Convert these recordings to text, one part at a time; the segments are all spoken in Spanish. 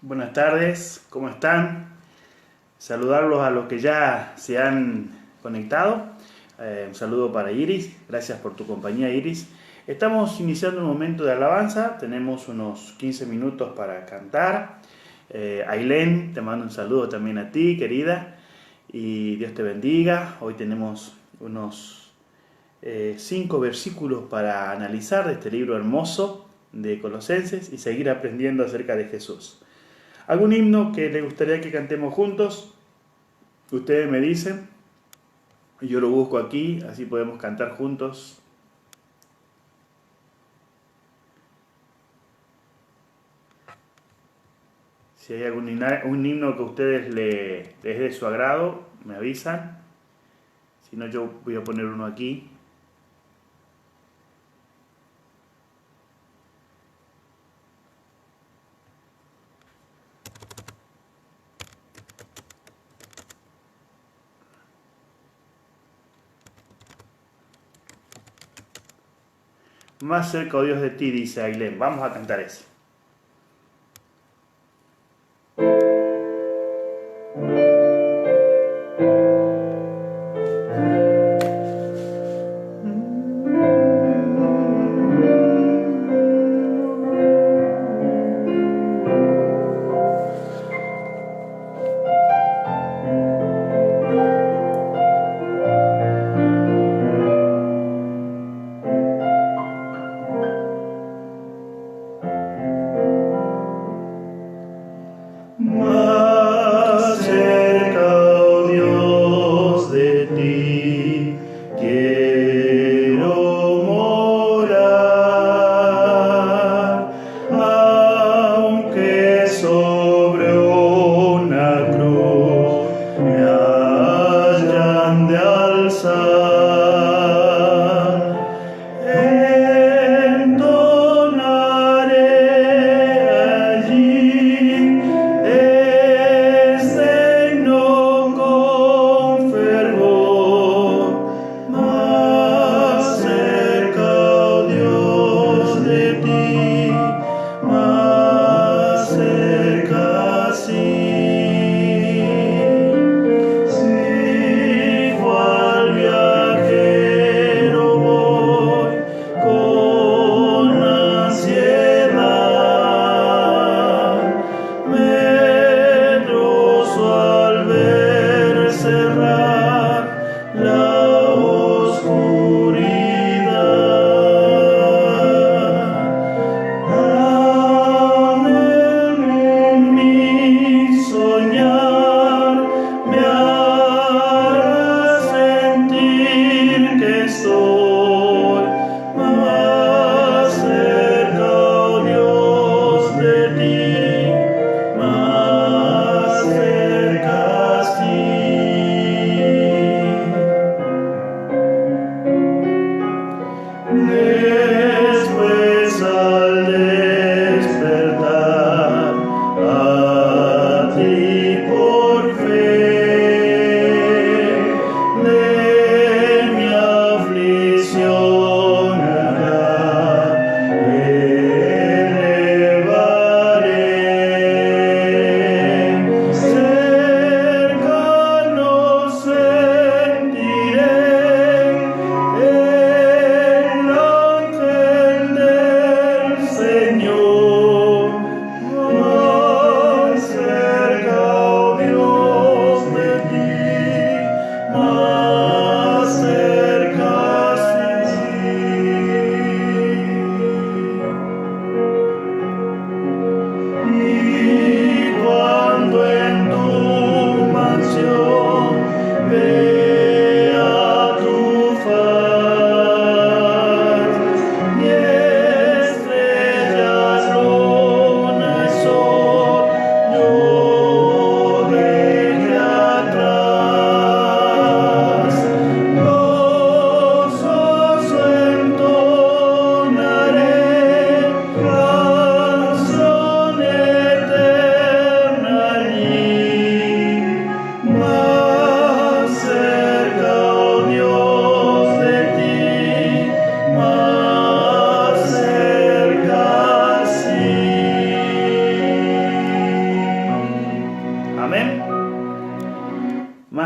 Buenas tardes, ¿cómo están? Saludarlos a los que ya se han conectado. Un saludo para Iris, gracias por tu compañía, Iris. Estamos iniciando un momento de alabanza, tenemos unos 15 minutos para cantar. Ailén, te mando un saludo también a ti, querida, y Dios te bendiga. Hoy tenemos unos 5 versículos para analizar de este libro hermoso de Colosenses y seguir aprendiendo acerca de Jesús. ¿Algún himno que les gustaría que cantemos juntos? Ustedes me dicen, yo lo busco aquí, así podemos cantar juntos. Si hay un himno que a ustedes les es de su agrado, me avisan. Si no, yo voy a poner uno aquí. Más cerca, oh Dios, de ti, dice Ailén. Vamos a cantar eso.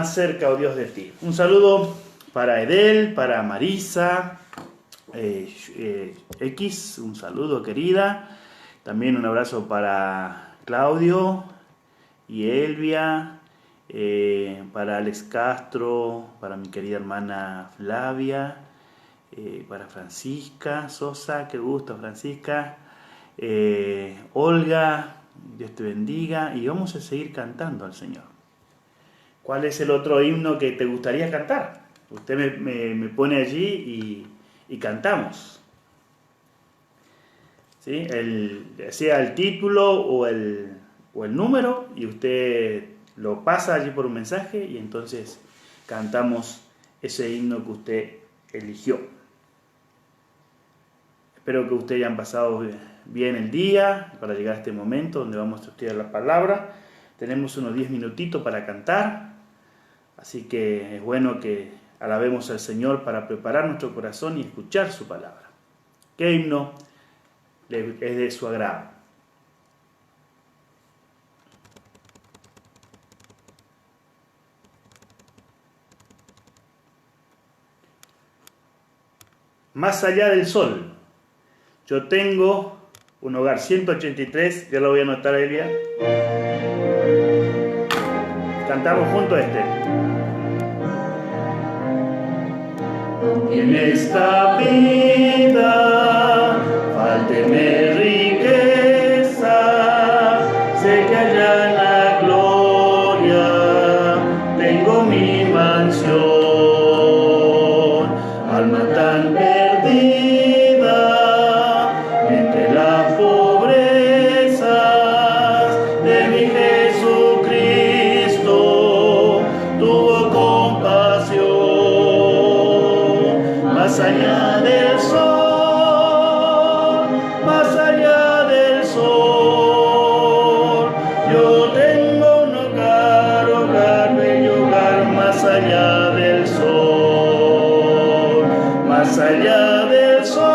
más cerca, oh Dios, de ti. Un saludo para Edel, para Marisa, X, un saludo querida. También un abrazo para Claudio y Elvia, para Alex Castro, para mi querida hermana Flavia, para Francisca Sosa, qué gusto Francisca, Olga, Dios te bendiga, y vamos a seguir cantando al Señor. ¿Cuál es el otro himno que te gustaría cantar? Usted me pone allí y cantamos. ¿Sí? Sea el título o el número, y usted lo pasa allí por un mensaje y entonces cantamos ese himno que usted eligió. Espero que ustedes hayan pasado bien el día para llegar a este momento donde vamos a estudiar la palabra. Tenemos unos 10 minutitos para cantar, así que es bueno que alabemos al Señor para preparar nuestro corazón y escuchar su palabra. ¿Qué himno es de su agrado? Más allá del sol. Yo tengo un hogar, 183, ya lo voy a anotar, Elia. Cantamos juntos este. En esta vida, fálteme riqueza, sé que allá en la gloria tengo mi mansión. Alma tan perdida entre las pobrezas de mi Jesucristo, tuvo compasión. Más allá del sol, más allá del sol, yo tengo un hogar, bello hogar, más allá del sol, más allá del sol,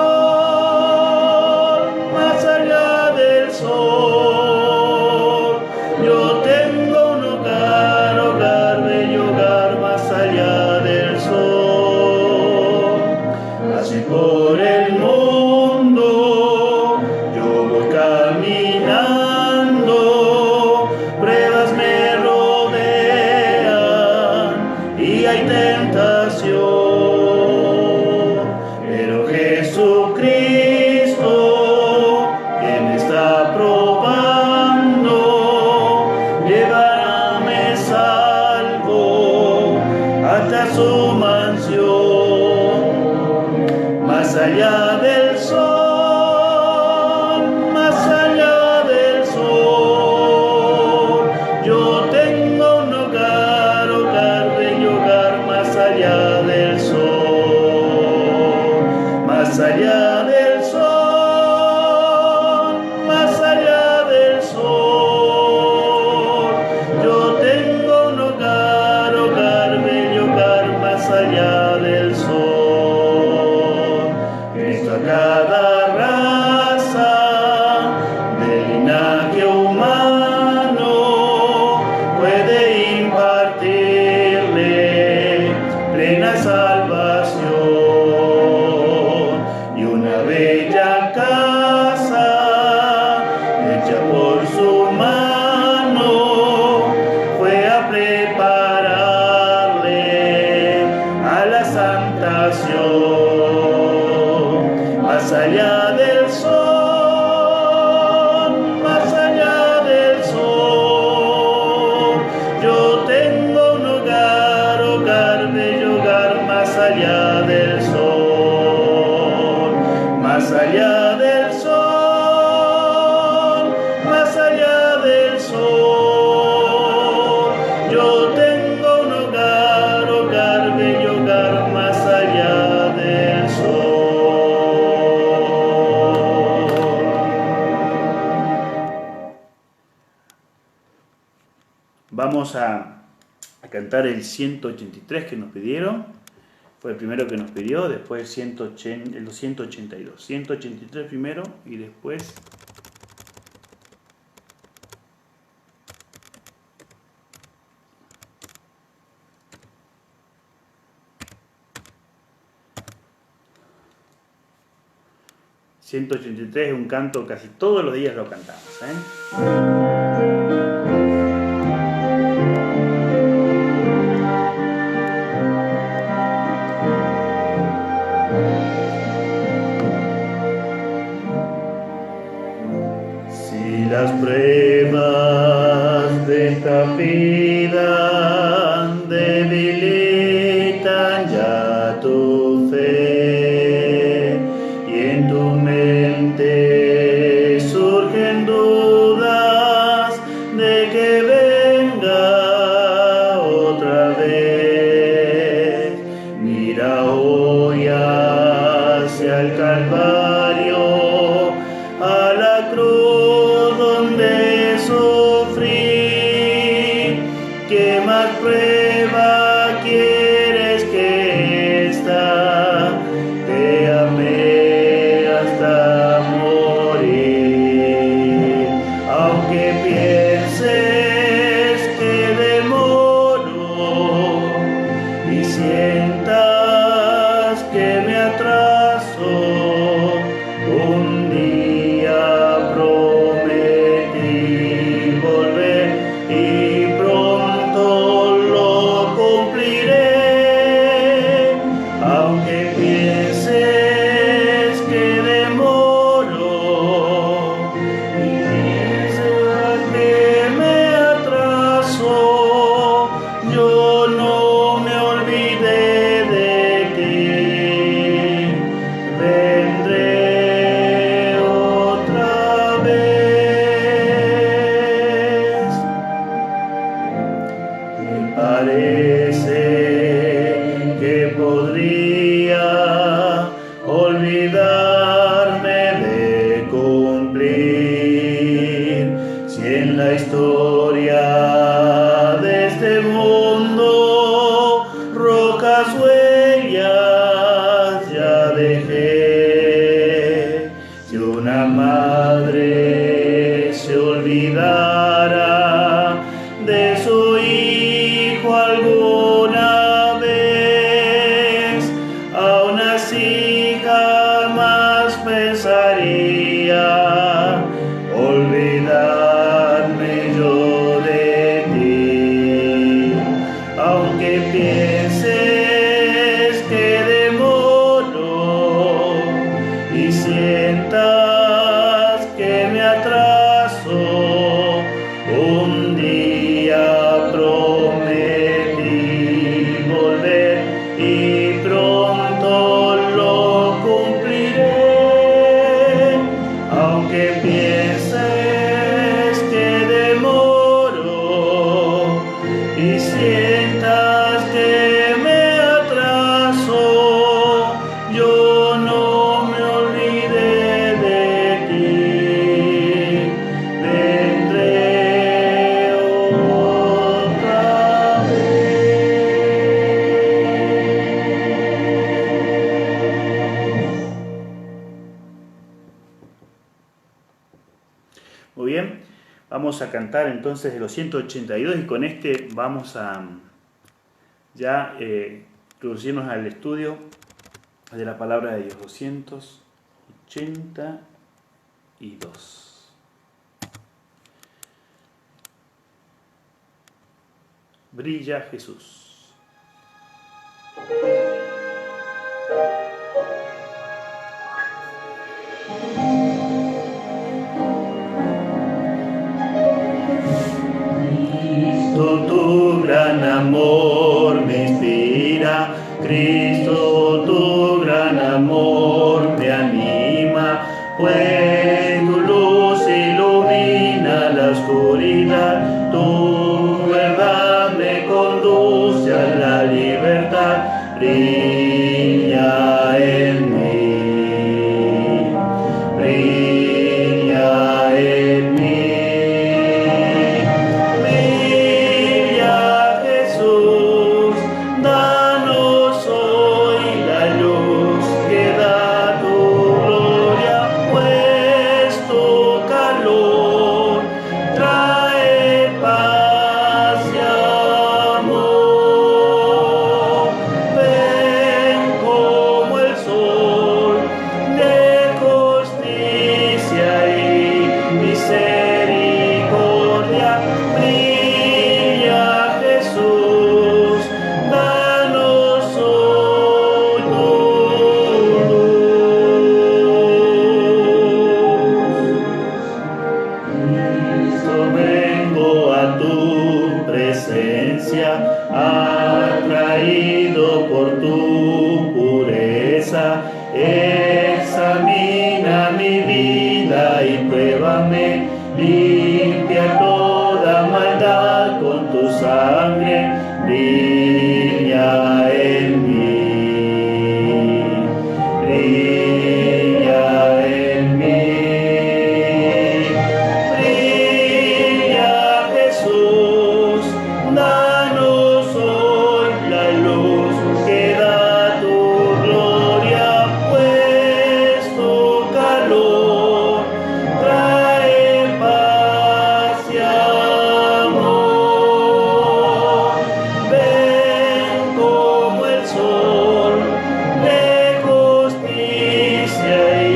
más allá del sol, yo tengo un hogar, bello hogar, más allá del sol. Así por el mundo yo voy caminando, pruebas me rodean y hay tentación, pero Jesucristo, que me está probando, llevarme salvo hasta su mansión. Más allá del sol, más allá del sol, yo tengo un hogar, bello hogar, más allá del sol, más allá del sol, más allá del sol, yo tengo un hogar, bello hogar, más allá del sol. Cristo a cada raza del linaje humano puede impartirle plena salvación, y una bella casa hecha por su mano fue a prepararle a la santación. Más allá del sol, más allá del sol, yo tengo un hogar, bello hogar, más allá del sol, más allá del sol, más allá del sol, yo tengo un hogar, bello hogar, más allá del sol. Vamos a cantar el 183 que nos pidieron. Fue el primero que nos pidió, después el 182. 183 primero y después 183 es un canto, casi todos los días lo cantamos, ¿eh? Las pruebas de esta vida debilitan ya tu fe y en tu mente surgen dudas de que venga otra vez. Mira hoy hacia el Calvario, a la cruz donde sufrí. ¿Qué más prueba quieres que esta? Te amé hasta morir. Aunque pienses que demoro y sientas que me atraso, un día prometí volver y pronto lo cumpliré. Aunque pienses que demoro y pienses que me atraso, yo no me olvidé de ti. Vendré otra vez. Me parece que podría olvidarme de cumplir si en la historia de este mundo rocas huellas ya dejé. Si una madre se olvidara de su hijo alguna vez, aún así jamás pensaría olvidarme yo de ti. Aunque pienses que demoro y sientas que me atraso, un día prometí volver y pronto lo cumpliré. Aunque pienses que demoro y sientas que me atraso, yo no me olvidé de ti. Vendré otra vez. Muy bien, vamos a cantar entonces de los 182 y con este vamos a ya introducirnos al estudio de la palabra de Dios. 282. Brilla Jesús. Tu gran amor me inspira, Cristo, tu gran amor me anima, pues tu luz ilumina la oscuridad, tu verdad me conduce a la libertad, brilla en mí, brilla en mí. Danos hoy la luz que da tu gloria, pues tu calor trae paz y amor. Ven como en mí, brilla en mí, brilla Jesús, danos hoy la luz que da tu gloria, puesto calor, trae paz y amor. Ven como el sol de justicia y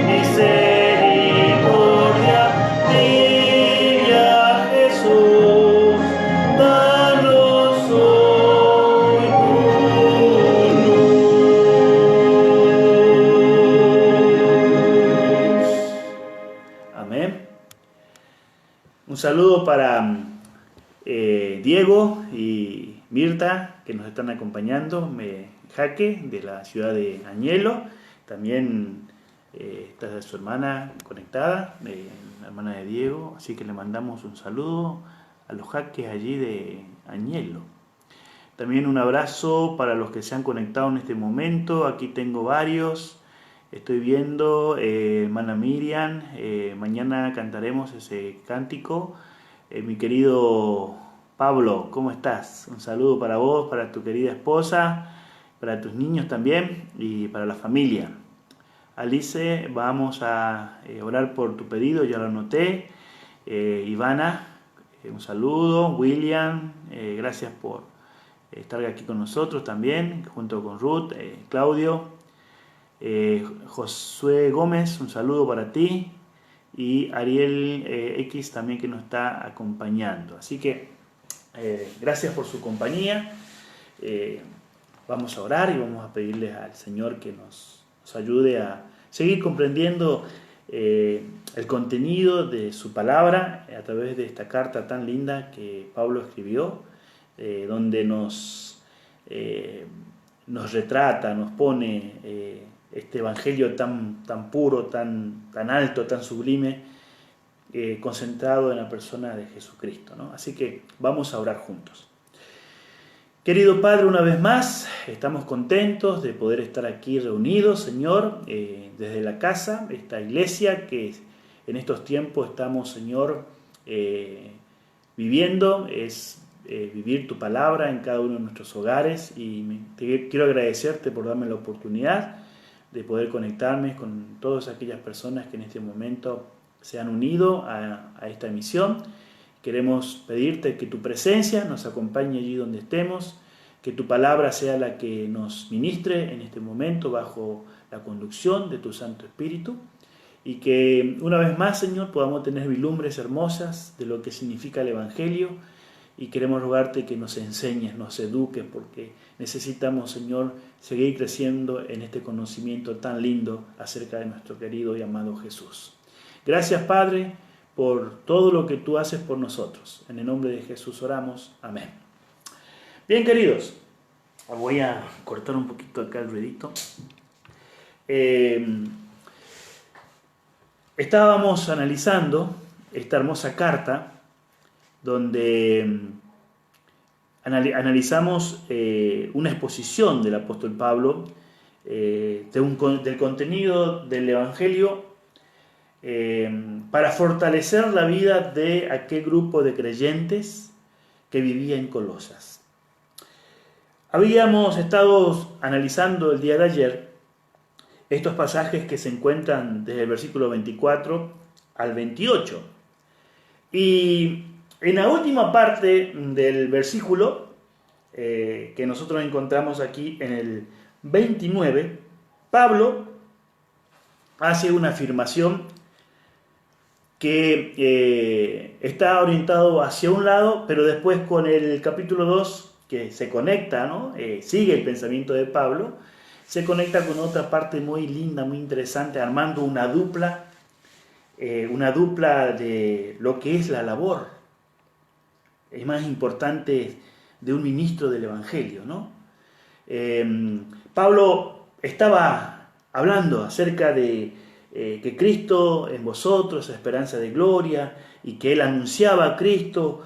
misericordia, brilla Jesús, danos hoy tu luz. Amén. Un saludo para Diego y Mirta, que nos están acompañando, Jaque, de la ciudad de Añelo. También está su hermana conectada, la hermana de Diego, así que le mandamos un saludo a los Jaques allí de Añelo. También un abrazo para los que se han conectado en este momento. Aquí tengo varios. Estoy viendo, hermana Miriam, mañana cantaremos ese cántico. Mi querido Pablo, ¿cómo estás? Un saludo para vos, para tu querida esposa, para tus niños también y para la familia. Alice, vamos a orar por tu pedido, ya lo anoté. Ivana, un saludo. William, gracias por estar aquí con nosotros también, junto con Ruth, Claudio. Josué Gómez, un saludo para ti. Y Ariel X también, que nos está acompañando. Así que gracias por su compañía. Vamos a orar y vamos a pedirles al Señor que nos ayude a seguir comprendiendo el contenido de su palabra a través de esta carta tan linda que Pablo escribió, donde nos retrata, nos pone este evangelio tan puro, tan alto, tan sublime, concentrado en la persona de Jesucristo, ¿no? Así que vamos a orar juntos. Querido Padre, una vez más, estamos contentos de poder estar aquí reunidos, Señor, desde la casa, esta iglesia que en estos tiempos estamos, Señor, viviendo, es vivir tu palabra en cada uno de nuestros hogares, y quiero agradecerte por darme la oportunidad de poder conectarme con todas aquellas personas que en este momento se han unido a esta misión. Queremos pedirte que tu presencia nos acompañe allí donde estemos, que tu palabra sea la que nos ministre en este momento bajo la conducción de tu Santo Espíritu, y que una vez más, Señor, podamos tener vislumbres hermosas de lo que significa el Evangelio, y queremos rogarte que nos enseñes, nos eduques, porque necesitamos, Señor, seguir creciendo en este conocimiento tan lindo acerca de nuestro querido y amado Jesús. Gracias, Padre, por todo lo que tú haces por nosotros. En el nombre de Jesús oramos. Amén. Bien, queridos, voy a cortar un poquito acá el ruidito. Estábamos analizando esta hermosa carta donde analizamos una exposición del apóstol Pablo del contenido del Evangelio para fortalecer la vida de aquel grupo de creyentes que vivía en Colosas. Habíamos estado analizando el día de ayer estos pasajes que se encuentran desde el versículo 24 al 28. Y en la última parte del versículo que nosotros encontramos aquí en el 29, Pablo hace una afirmación que está orientado hacia un lado, pero después con el capítulo 2, que se conecta, ¿no? Sigue el pensamiento de Pablo, se conecta con otra parte muy linda, muy interesante, armando una dupla de lo que es la labor es más importante de un ministro del Evangelio, ¿no? Pablo estaba hablando acerca de que Cristo en vosotros, esperanza de gloria, y que él anunciaba a Cristo,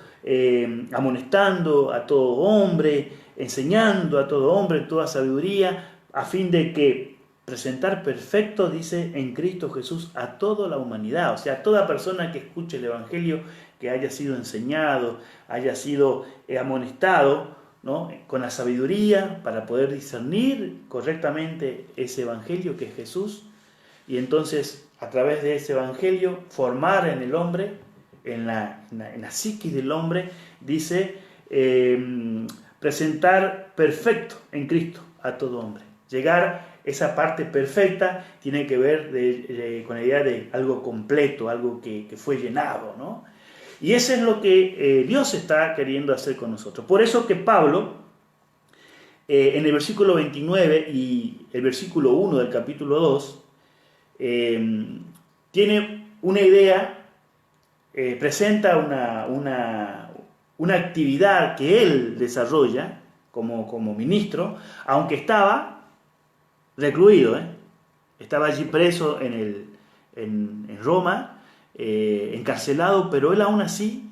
amonestando a todo hombre, enseñando a todo hombre toda sabiduría, a fin de que presentar perfecto, dice, en Cristo Jesús a toda la humanidad. O sea, toda persona que escuche el Evangelio, que haya sido enseñado, haya sido amonestado, ¿no?, con la sabiduría para poder discernir correctamente ese Evangelio que es Jesús, y entonces a través de ese Evangelio formar en el hombre, en la psiquis del hombre, dice, presentar perfecto en Cristo a todo hombre. Llegar, esa parte perfecta tiene que ver con la idea de algo completo, algo que fue llenado, ¿no? Y eso es lo que Dios está queriendo hacer con nosotros. Por eso que Pablo, en el versículo 29 y el versículo 1 del capítulo 2, tiene una idea, presenta una actividad que él desarrolla como ministro, aunque estaba recluido, estaba allí preso en Roma, encarcelado, pero él aún así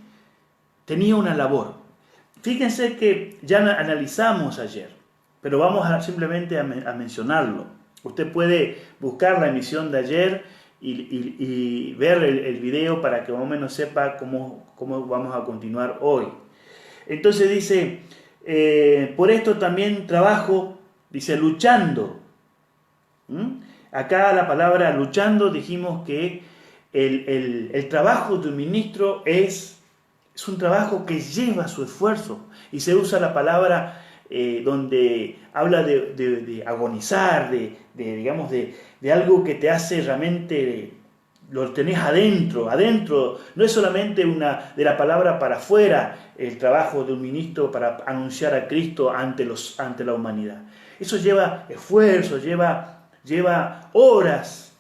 tenía una labor. Fíjense que ya analizamos ayer, pero vamos simplemente a mencionarlo. Usted puede buscar la emisión de ayer y ver el video para que más o menos sepa cómo vamos a continuar hoy. Entonces dice, por esto también trabajo, dice, luchando. Acá la palabra luchando, dijimos que el trabajo de un ministro es un trabajo que lleva su esfuerzo, y se usa la palabra donde habla de agonizar, digamos, de algo que te hace realmente, lo tenés adentro, no es solamente de la palabra para afuera el trabajo de un ministro para anunciar a Cristo ante la humanidad. Eso lleva esfuerzo, lleva horas,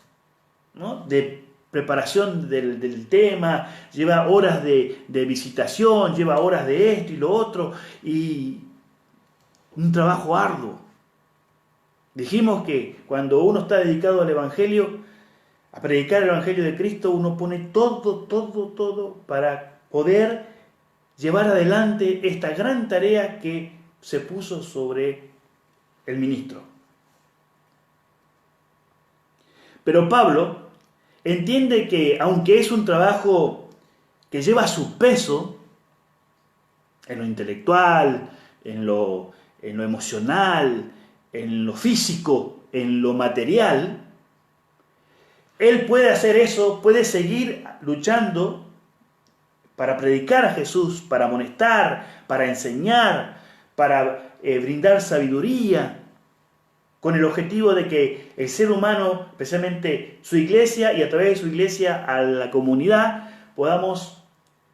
¿no?, de preparación del tema, lleva horas de visitación, lleva horas de esto y lo otro, y un trabajo arduo. Dijimos que cuando uno está dedicado al Evangelio, a predicar el Evangelio de Cristo, uno pone todo para poder llevar adelante esta gran tarea que se puso sobre el ministro. Pero Pablo entiende que aunque es un trabajo que lleva su peso en lo intelectual, en lo emocional, en lo físico, en lo material, él puede hacer eso, puede seguir luchando para predicar a Jesús, para amonestar, para enseñar, para brindar sabiduría, con el objetivo de que el ser humano, especialmente su iglesia, y a través de su iglesia a la comunidad, podamos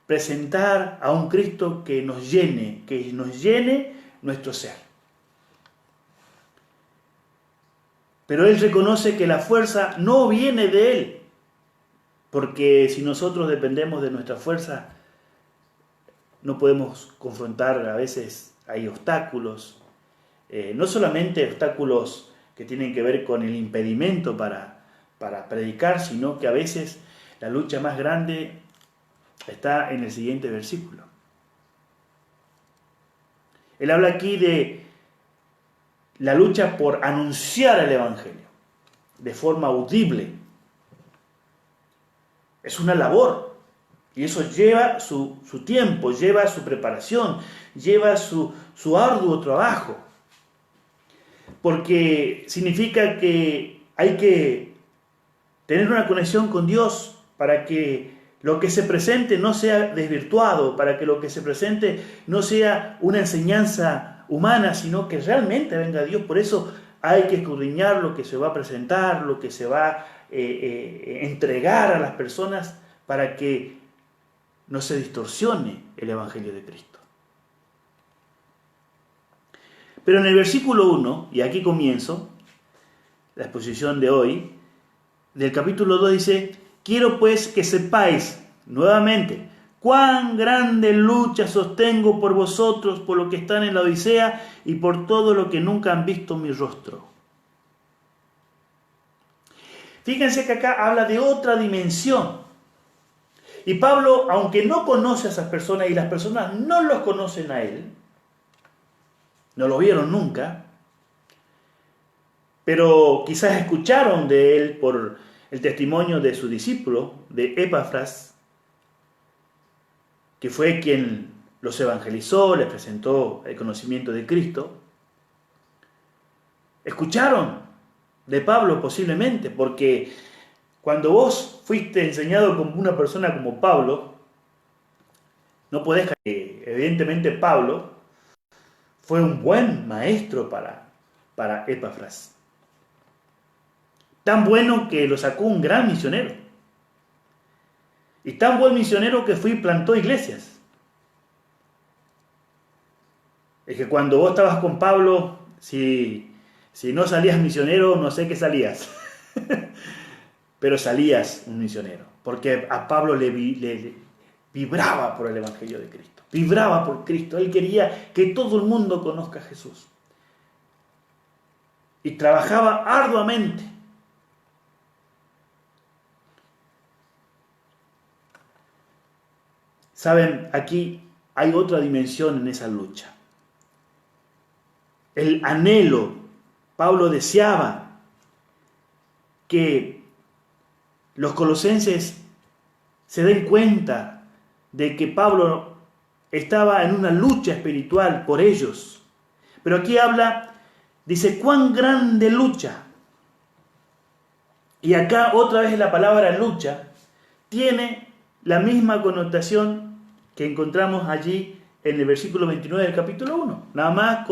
presentar a un Cristo que nos llene nuestro ser. Pero él reconoce que la fuerza no viene de él, porque si nosotros dependemos de nuestra fuerza, no podemos confrontar, a veces hay obstáculos, no solamente obstáculos que tienen que ver con el impedimento para predicar, sino que a veces la lucha más grande está en el siguiente versículo. Él habla aquí de la lucha por anunciar el Evangelio de forma audible. Es una labor, y eso lleva su tiempo, lleva su preparación, lleva su arduo trabajo. Porque significa que hay que tener una conexión con Dios para que lo que se presente no sea desvirtuado, para que lo que se presente no sea una enseñanza humana, sino que realmente venga Dios. Por eso hay que escudriñar lo que se va a presentar, lo que se va a entregar a las personas, para que no se distorsione el Evangelio de Cristo. Pero en el versículo 1, y aquí comienzo la exposición de hoy, del capítulo 2 dice: quiero pues que sepáis nuevamente cuán grande lucha sostengo por vosotros, por los que están en la Odisea y por todo lo que nunca han visto mi rostro. Fíjense que acá habla de otra dimensión. Y Pablo, aunque no conoce a esas personas y las personas no los conocen a él, no lo vieron nunca, pero quizás escucharon de él por el testimonio de su discípulo, de Epafras, que fue quien los evangelizó, les presentó el conocimiento de Cristo. Escucharon de Pablo posiblemente, porque cuando vos fuiste enseñado como una persona como Pablo, no podés creer que evidentemente Pablo fue un buen maestro para Epafras. Tan bueno que lo sacó un gran misionero. Y tan buen misionero que fue y plantó iglesias. Es que cuando vos estabas con Pablo, si no salías misionero, no sé qué salías. Pero salías un misionero. Porque a Pablo le vibraba por el Evangelio de Cristo. Vibraba por Cristo. Él quería que todo el mundo conozca a Jesús. Y trabajaba arduamente. Saben, aquí hay otra dimensión en esa lucha. El anhelo. Pablo deseaba que los colosenses se den cuenta de que Pablo estaba en una lucha espiritual por ellos. Pero aquí habla, dice, cuán grande lucha. Y acá otra vez la palabra lucha tiene la misma connotación que encontramos allí en el versículo 29 del capítulo 1. Nada más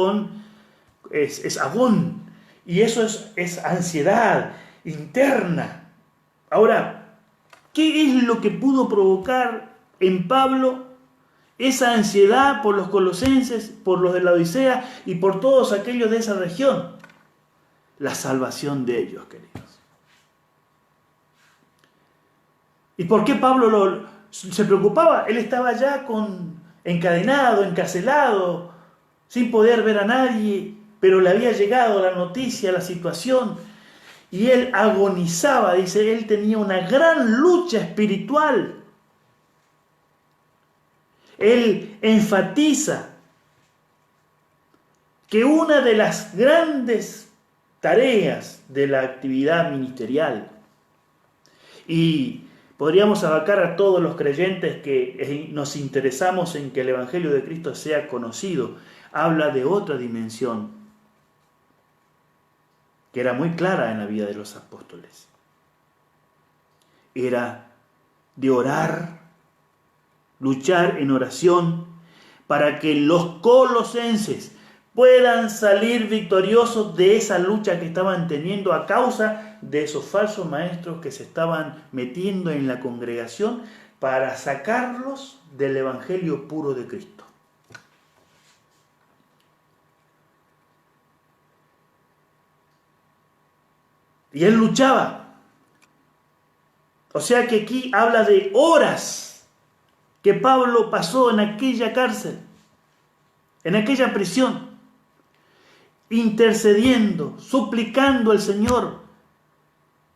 es agón. Y eso es ansiedad interna. Ahora, ¿qué es lo que pudo provocar en Pablo esa ansiedad por los colosenses, por los de la Odisea y por todos aquellos de esa región? La salvación de ellos, queridos. ¿Y por qué Pablo se preocupaba? Él estaba ya encadenado, encarcelado, sin poder ver a nadie, pero le había llegado la noticia, la situación, y él agonizaba, dice, él tenía una gran lucha espiritual. Él enfatiza que una de las grandes tareas de la actividad ministerial, y podríamos abarcar a todos los creyentes que nos interesamos en que el Evangelio de Cristo sea conocido, habla de otra dimensión que era muy clara en la vida de los apóstoles. Era de orar, luchar en oración para que los colosenses puedan salir victoriosos de esa lucha que estaban teniendo a causa de esos falsos maestros que se estaban metiendo en la congregación para sacarlos del evangelio puro de Cristo. Y él luchaba. O sea que aquí habla de horas que Pablo pasó en aquella cárcel, en aquella prisión, intercediendo, suplicando al Señor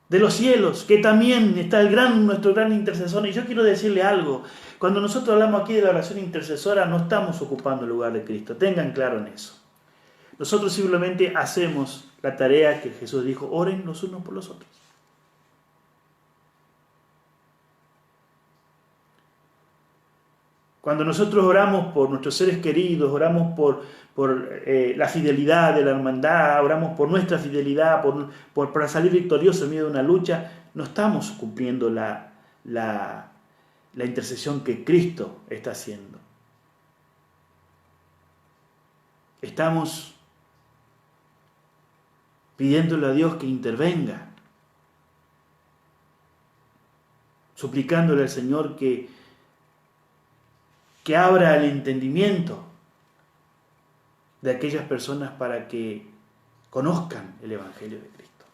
de los cielos, que también está nuestro gran intercesor. Y yo quiero decirle algo, cuando nosotros hablamos aquí de la oración intercesora, no estamos ocupando el lugar de Cristo, tengan claro en eso. Nosotros simplemente hacemos la tarea que Jesús dijo, oren los unos por los otros. Cuando nosotros oramos por nuestros seres queridos, oramos por la fidelidad de la hermandad, oramos por nuestra fidelidad, para salir victoriosos en medio de una lucha, no estamos cumpliendo la intercesión que Cristo está haciendo. Estamos pidiéndole a Dios que intervenga, suplicándole al Señor que abra el entendimiento de aquellas personas para que conozcan el Evangelio de Cristo.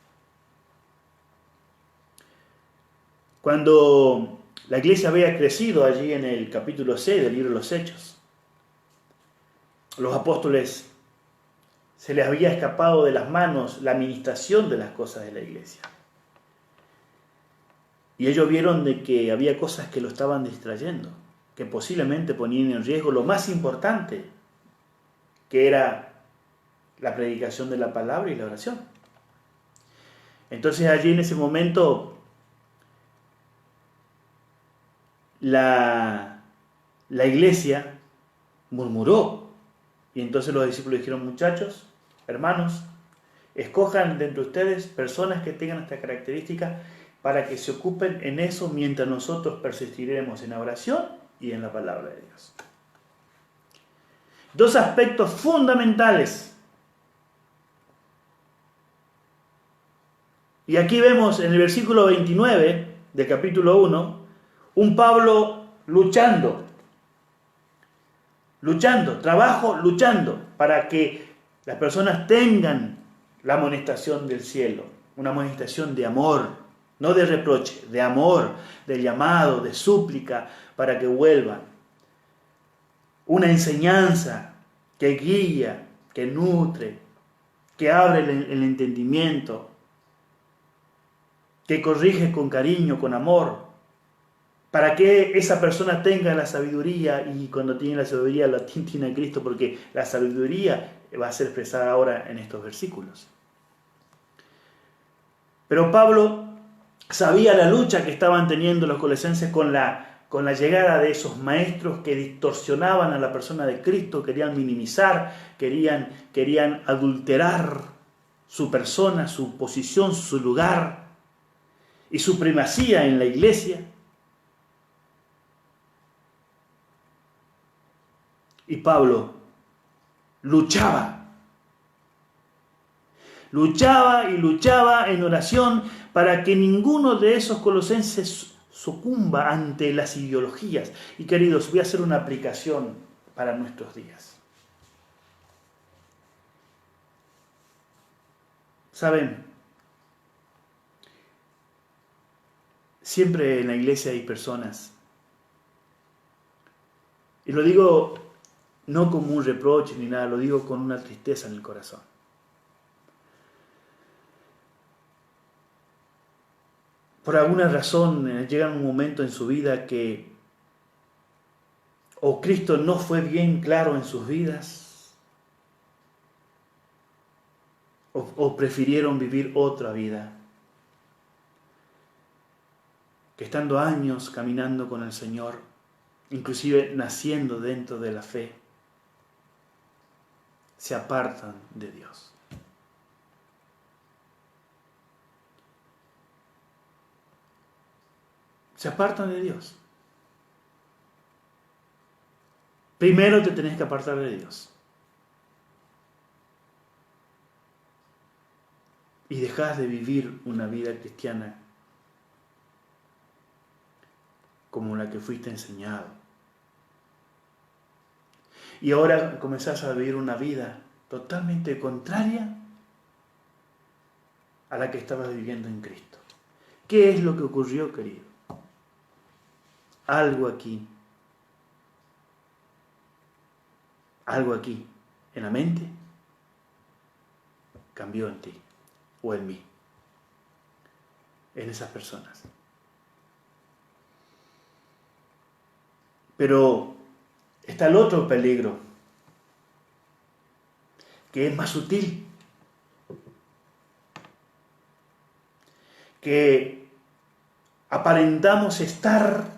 Cuando la iglesia había crecido allí en el capítulo 6 del libro de los Hechos, los apóstoles se les había escapado de las manos la administración de las cosas de la iglesia. Y ellos vieron de que había cosas que lo estaban distrayendo, que posiblemente ponían en riesgo lo más importante, que era la predicación de la palabra y la oración. Entonces allí en ese momento la iglesia murmuró. Y entonces los discípulos dijeron: muchachos, hermanos, escojan de entre ustedes personas que tengan esta característica para que se ocupen en eso mientras nosotros persistiremos en la oración y en la palabra de Dios. Dos aspectos fundamentales. Y aquí vemos en el versículo 29 del capítulo 1, un Pablo luchando, luchando para que las personas tengan la amonestación del cielo, una amonestación de amor, no de reproche, de amor, de llamado, de súplica, para que vuelvan. Una enseñanza que guía, que nutre, que abre el entendimiento, que corrige con cariño, con amor, para que esa persona tenga la sabiduría, y cuando tiene la sabiduría la tiene a Cristo, porque la sabiduría va a ser expresada ahora en estos versículos. Pero Pablo sabía la lucha que estaban teniendo los colosenses con la llegada de esos maestros que distorsionaban a la persona de Cristo, querían minimizar, querían adulterar su persona, su posición, su lugar y su primacía en la iglesia. Y Pablo luchaba y luchaba en oración para que ninguno de esos colosenses sucumba ante las ideologías. Y queridos, voy a hacer una aplicación para nuestros días. ¿Saben? Siempre en la iglesia hay personas, y lo digo no como un reproche ni nada, lo digo con una tristeza en el corazón. Por alguna razón llega un momento en su vida que o Cristo no fue bien claro en sus vidas, o prefirieron vivir otra vida, que estando años caminando con el Señor, inclusive naciendo dentro de la fe, se apartan de Dios. Se apartan de Dios. Primero te tenés que apartar de Dios. Y dejás de vivir una vida cristiana como la que fuiste enseñado. Y ahora comenzás a vivir una vida totalmente contraria a la que estabas viviendo en Cristo. ¿Qué es lo que ocurrió, querido? Algo aquí, en la mente, cambió en ti o en mí, en esas personas. Pero está el otro peligro, que es más sutil, que aparentamos estar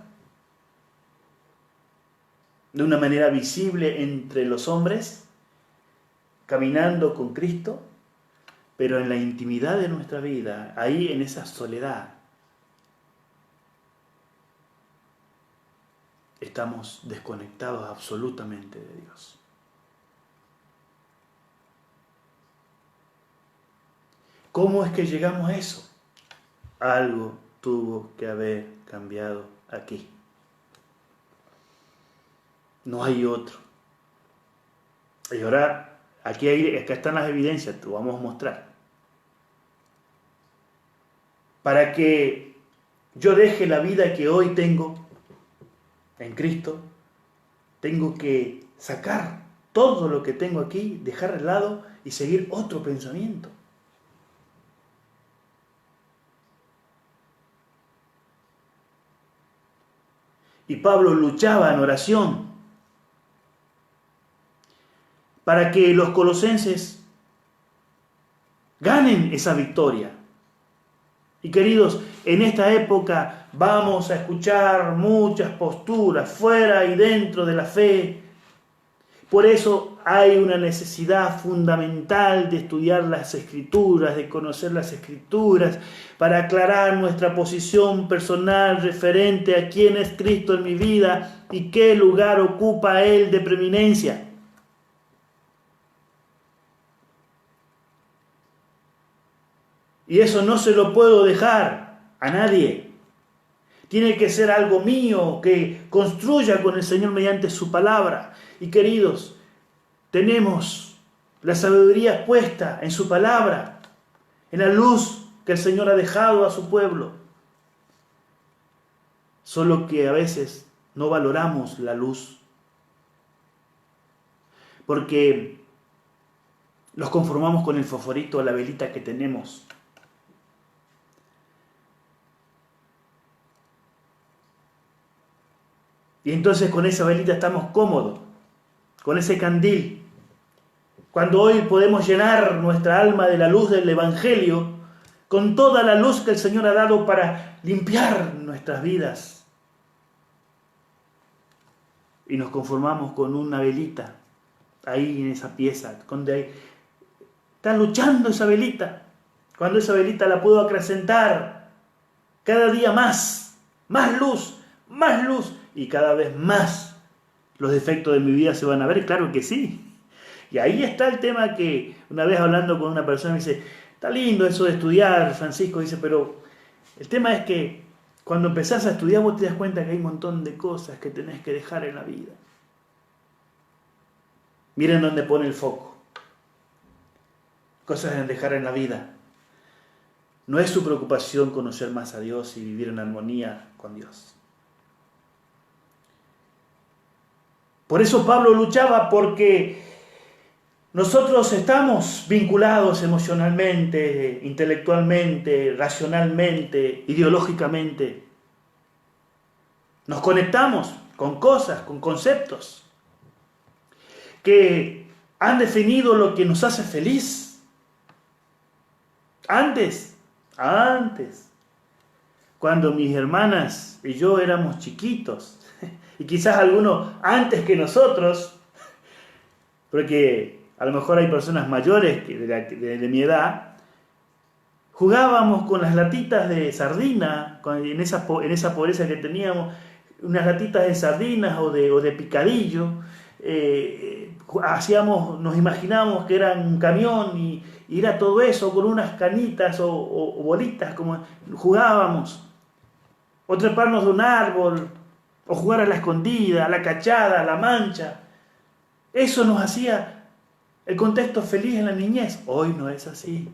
de una manera visible entre los hombres, caminando con Cristo, pero en la intimidad de nuestra vida, ahí en esa soledad, estamos desconectados absolutamente de Dios. ¿Cómo es que llegamos a eso? Algo tuvo que haber cambiado aquí. No hay otro. Y ahora, acá están las evidencias, te vamos a mostrar. Para que yo deje la vida que hoy tengo en Cristo, tengo que sacar todo lo que tengo aquí, dejar de lado y seguir otro pensamiento. Y Pablo luchaba en oración para que los colosenses ganen esa victoria. Y queridos, en esta época vamos a escuchar muchas posturas fuera y dentro de la fe. Por eso hay una necesidad fundamental de estudiar las Escrituras, de conocer las Escrituras, para aclarar nuestra posición personal referente a quién es Cristo en mi vida y qué lugar ocupa Él de preeminencia. Y eso no se lo puedo dejar a nadie. Tiene que ser algo mío que construya con el Señor mediante su palabra. Y queridos, tenemos la sabiduría puesta en su palabra, en la luz que el Señor ha dejado a su pueblo. Solo que a veces no valoramos la luz, porque nos conformamos con el fosforito o la velita que tenemos. Y entonces con esa velita estamos cómodos, con ese candil. Cuando hoy podemos llenar nuestra alma de la luz del Evangelio, con toda la luz que el Señor ha dado para limpiar nuestras vidas. Y nos conformamos con una velita, ahí en esa pieza, donde está luchando esa velita. Cuando esa velita la puedo acrecentar cada día más luz, y cada vez más los defectos de mi vida se van a ver, claro que sí. Y ahí está el tema que una vez hablando con una persona me dice, está lindo eso de estudiar, Francisco, dice, pero el tema es que cuando empezás a estudiar vos te das cuenta que hay un montón de cosas que tenés que dejar en la vida. Miren dónde pone el foco. Cosas en dejar en la vida. No es su preocupación conocer más a Dios y vivir en armonía con Dios. Por eso Pablo luchaba, porque nosotros estamos vinculados emocionalmente, intelectualmente, racionalmente, ideológicamente. Nos conectamos con cosas, con conceptos que han definido lo que nos hace feliz. Antes, cuando mis hermanas y yo éramos chiquitos, y quizás algunos antes que nosotros, porque a lo mejor hay personas mayores de mi edad, jugábamos con las latitas de sardina, en esa pobreza que teníamos, unas latitas de sardinas o de picadillo, nos imaginábamos que era un camión y era todo eso con unas canitas o bolitas, como jugábamos, o treparnos de un árbol, o jugar a la escondida, a la cachada, a la mancha. Eso nos hacía el contexto feliz en la niñez. Hoy no es así.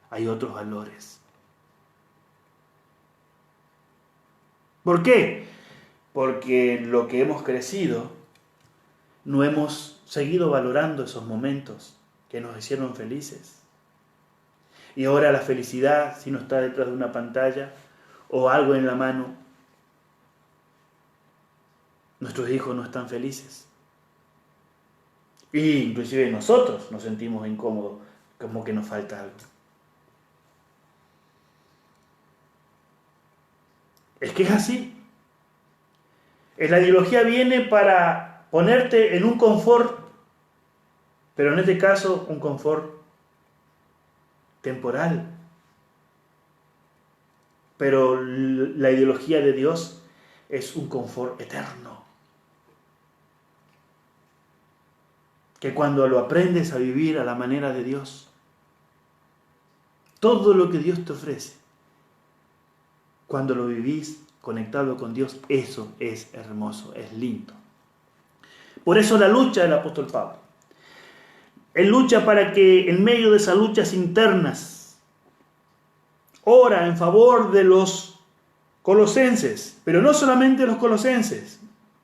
Hay otros valores. ¿Por qué? Porque en lo que hemos crecido no hemos seguido valorando esos momentos que nos hicieron felices. Y ahora la felicidad, si no está detrás de una pantalla o algo en la mano, nuestros hijos no están felices. Y inclusive nosotros nos sentimos incómodos, como que nos falta algo. Es que es así. La ideología viene para ponerte en un confort, pero en este caso un confort temporal. Pero la ideología de Dios es un confort eterno. Que cuando lo aprendes a vivir a la manera de Dios, todo lo que Dios te ofrece, cuando lo vivís conectado con Dios, eso es hermoso, es lindo. Por eso la lucha del apóstol Pablo. Él lucha para que en medio de esas luchas internas, ora en favor de los colosenses, pero no solamente de los colosenses,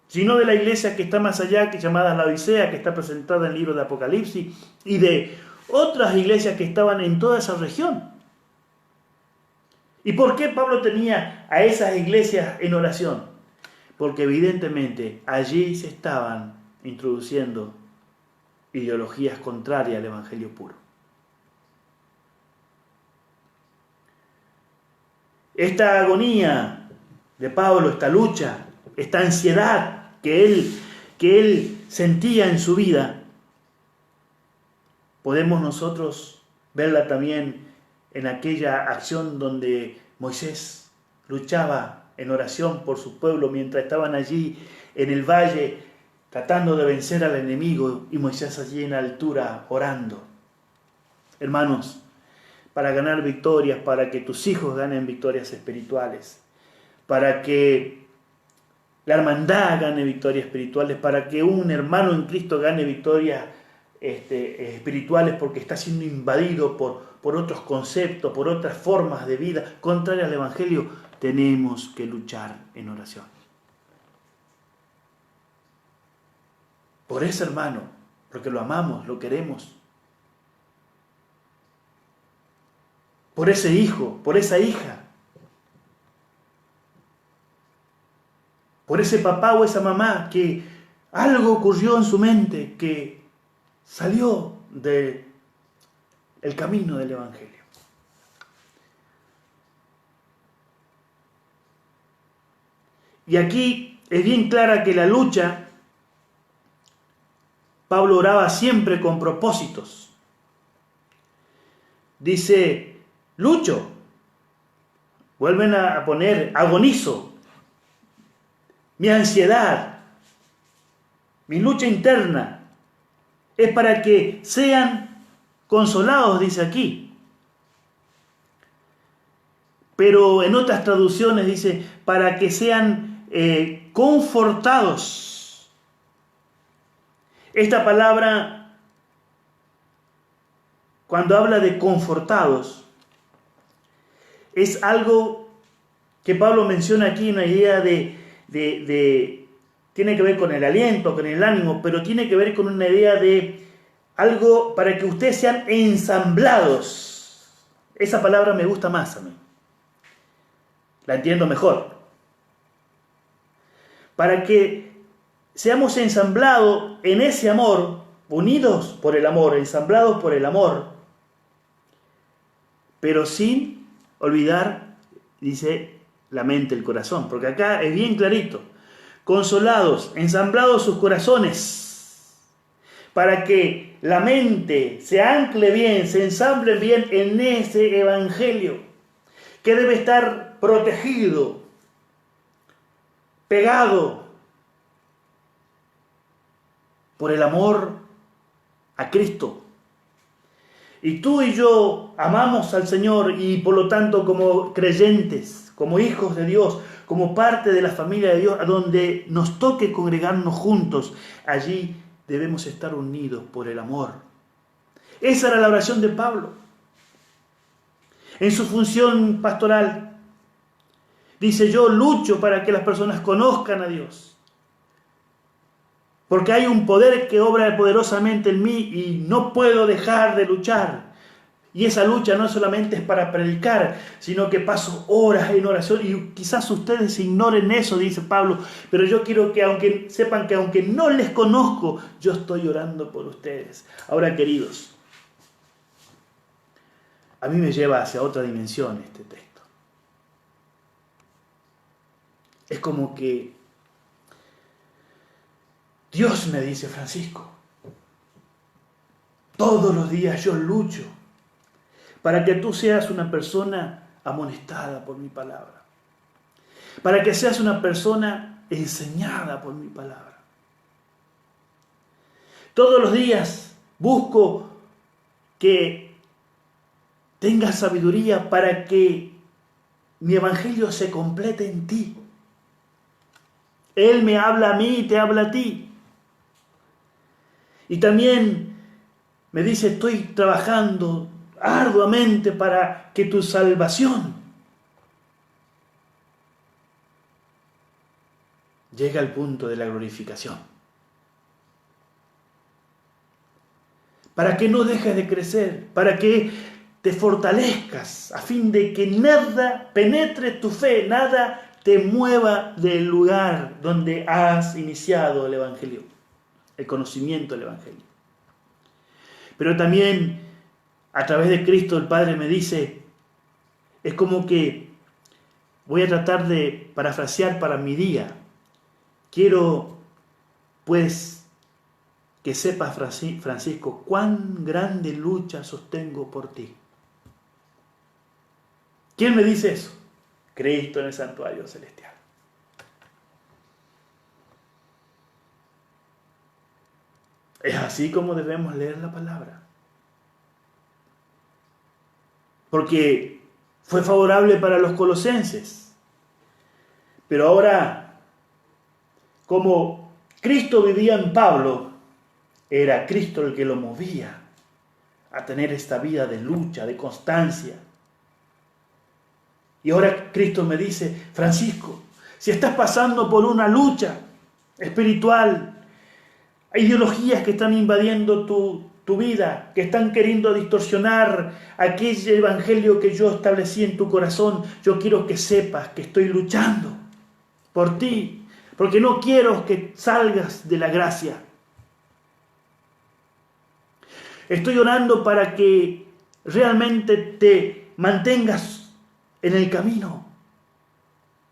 sino de la iglesia que está más allá, que es llamada la Odisea, que está presentada en el libro de Apocalipsis, y de otras iglesias que estaban en toda esa región. ¿Y por qué Pablo tenía a esas iglesias en oración? Porque evidentemente allí se estaban introduciendo ideologías contrarias al evangelio puro. esta agonía de Pablo, esta lucha, esta ansiedad que él sentía en su vida, podemos nosotros verla también en aquella acción donde Moisés luchaba en oración por su pueblo mientras estaban allí en el valle tratando de vencer al enemigo y Moisés allí en altura orando. Hermanos, para ganar victorias, para que tus hijos ganen victorias espirituales, para que la hermandad gane victorias espirituales, para que un hermano en Cristo gane victorias espirituales porque está siendo invadido por otros conceptos, por otras formas de vida contrarias al Evangelio, tenemos que luchar en oración. Por ese hermano, porque lo amamos, lo queremos. Por ese hijo, por esa hija. Por ese papá o esa mamá que algo ocurrió en su mente que salió del camino del Evangelio. Y aquí es bien clara que la lucha, Pablo oraba siempre con propósitos. Dice, lucho. Vuelven a poner, agonizo. Mi ansiedad, mi lucha interna, es para que sean consolados, dice aquí. Pero en otras traducciones dice, para que sean confortados. Esta palabra, cuando habla de confortados, es algo que Pablo menciona aquí, una idea tiene que ver con el aliento, con el ánimo, pero tiene que ver con una idea de algo para que ustedes sean ensamblados. Esa palabra me gusta más a mí. La entiendo mejor. Para que seamos ensamblados en ese amor, unidos por el amor, ensamblados por el amor, pero sin olvidar, dice, la mente, el corazón, porque acá es bien clarito. Consolados, ensamblados sus corazones, para que la mente se ancle bien, se ensamble bien en ese evangelio, que debe estar protegido, pegado por el amor a Cristo. Y tú y yo amamos al Señor y por lo tanto como creyentes, como hijos de Dios, como parte de la familia de Dios, a donde nos toque congregarnos juntos, allí debemos estar unidos por el amor. Esa era la oración de Pablo. En su función pastoral, dice, yo lucho para que las personas conozcan a Dios. Porque hay un poder que obra poderosamente en mí y no puedo dejar de luchar. Y esa lucha no solamente es para predicar, sino que paso horas en oración. Y quizás ustedes ignoren eso, dice Pablo, pero yo quiero que sepan que aunque no les conozco, yo estoy orando por ustedes. Ahora, queridos, a mí me lleva hacia otra dimensión este texto. Es como que Dios me dice, Francisco, todos los días yo lucho para que tú seas una persona amonestada por mi palabra, para que seas una persona enseñada por mi palabra. Todos los días busco que tengas sabiduría para que mi evangelio se complete en ti. Él me habla a mí y te habla a ti. Y también me dice, estoy trabajando arduamente para que tu salvación llegue al punto de la glorificación. Para que no dejes de crecer, para que te fortalezcas, a fin de que nada penetre tu fe, nada te mueva del lugar donde has iniciado el Evangelio, el conocimiento del Evangelio. Pero también a través de Cristo el Padre me dice, es como que voy a tratar de parafrasear para mi día. Quiero, pues, que sepas, Francisco, cuán grande lucha sostengo por ti. ¿Quién me dice eso? Cristo en el santuario celestial. Es así como debemos leer la palabra. Porque fue favorable para los colosenses. Pero ahora, como Cristo vivía en Pablo, era Cristo el que lo movía a tener esta vida de lucha, de constancia. Y ahora Cristo me dice, Francisco, si estás pasando por una lucha espiritual, hay ideologías que están invadiendo tu vida, que están queriendo distorsionar aquel evangelio que yo establecí en tu corazón, yo quiero que sepas que estoy luchando por ti, porque no quiero que salgas de la gracia. Estoy orando para que realmente te mantengas en el camino,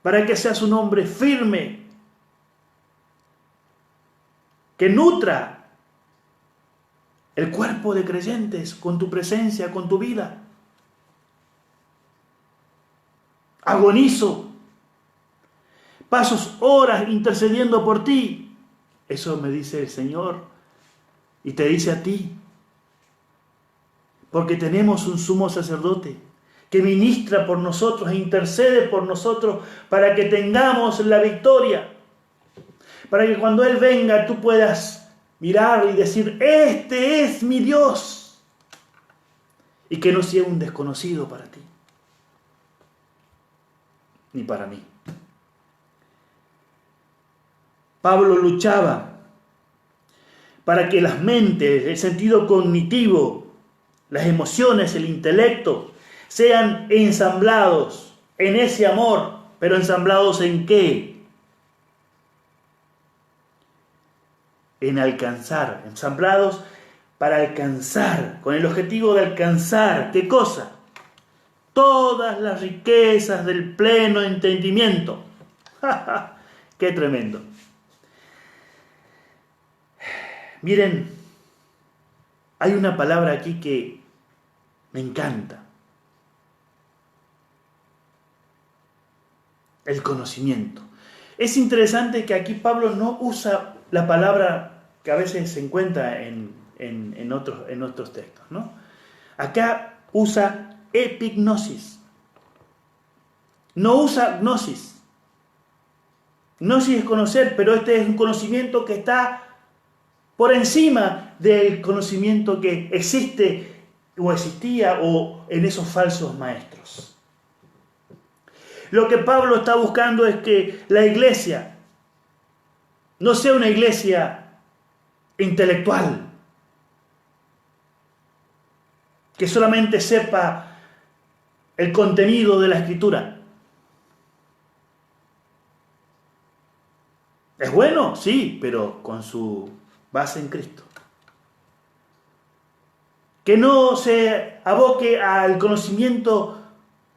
para que seas un hombre firme, que nutra el cuerpo de creyentes con tu presencia, con tu vida. Agonizo, paso horas intercediendo por ti. Eso me dice el Señor y te dice a ti. Porque tenemos un sumo sacerdote que ministra por nosotros e intercede por nosotros para que tengamos la victoria. Para que cuando Él venga tú puedas mirar y decir, este es mi Dios. Y que no sea un desconocido para ti, ni para mí. Pablo luchaba para que las mentes, el sentido cognitivo, las emociones, el intelecto, sean ensamblados en ese amor. ¿Pero ensamblados en qué? En alcanzar. Ensamblados para alcanzar, con el objetivo de alcanzar, ¿qué cosa? Todas las riquezas del pleno entendimiento. ¡Qué tremendo! Miren, hay una palabra aquí que me encanta. El conocimiento. Es interesante que aquí Pablo no usa la palabra que a veces se encuentra en otros textos, ¿no? Acá usa epignosis. No usa gnosis. Gnosis es conocer, pero este es un conocimiento que está por encima del conocimiento que existe o existía o en esos falsos maestros. Lo que Pablo está buscando es que la iglesia no sea una iglesia intelectual, que solamente sepa el contenido de la Escritura. ¿Es bueno? Sí, pero con su base en Cristo. Que no se aboque al conocimiento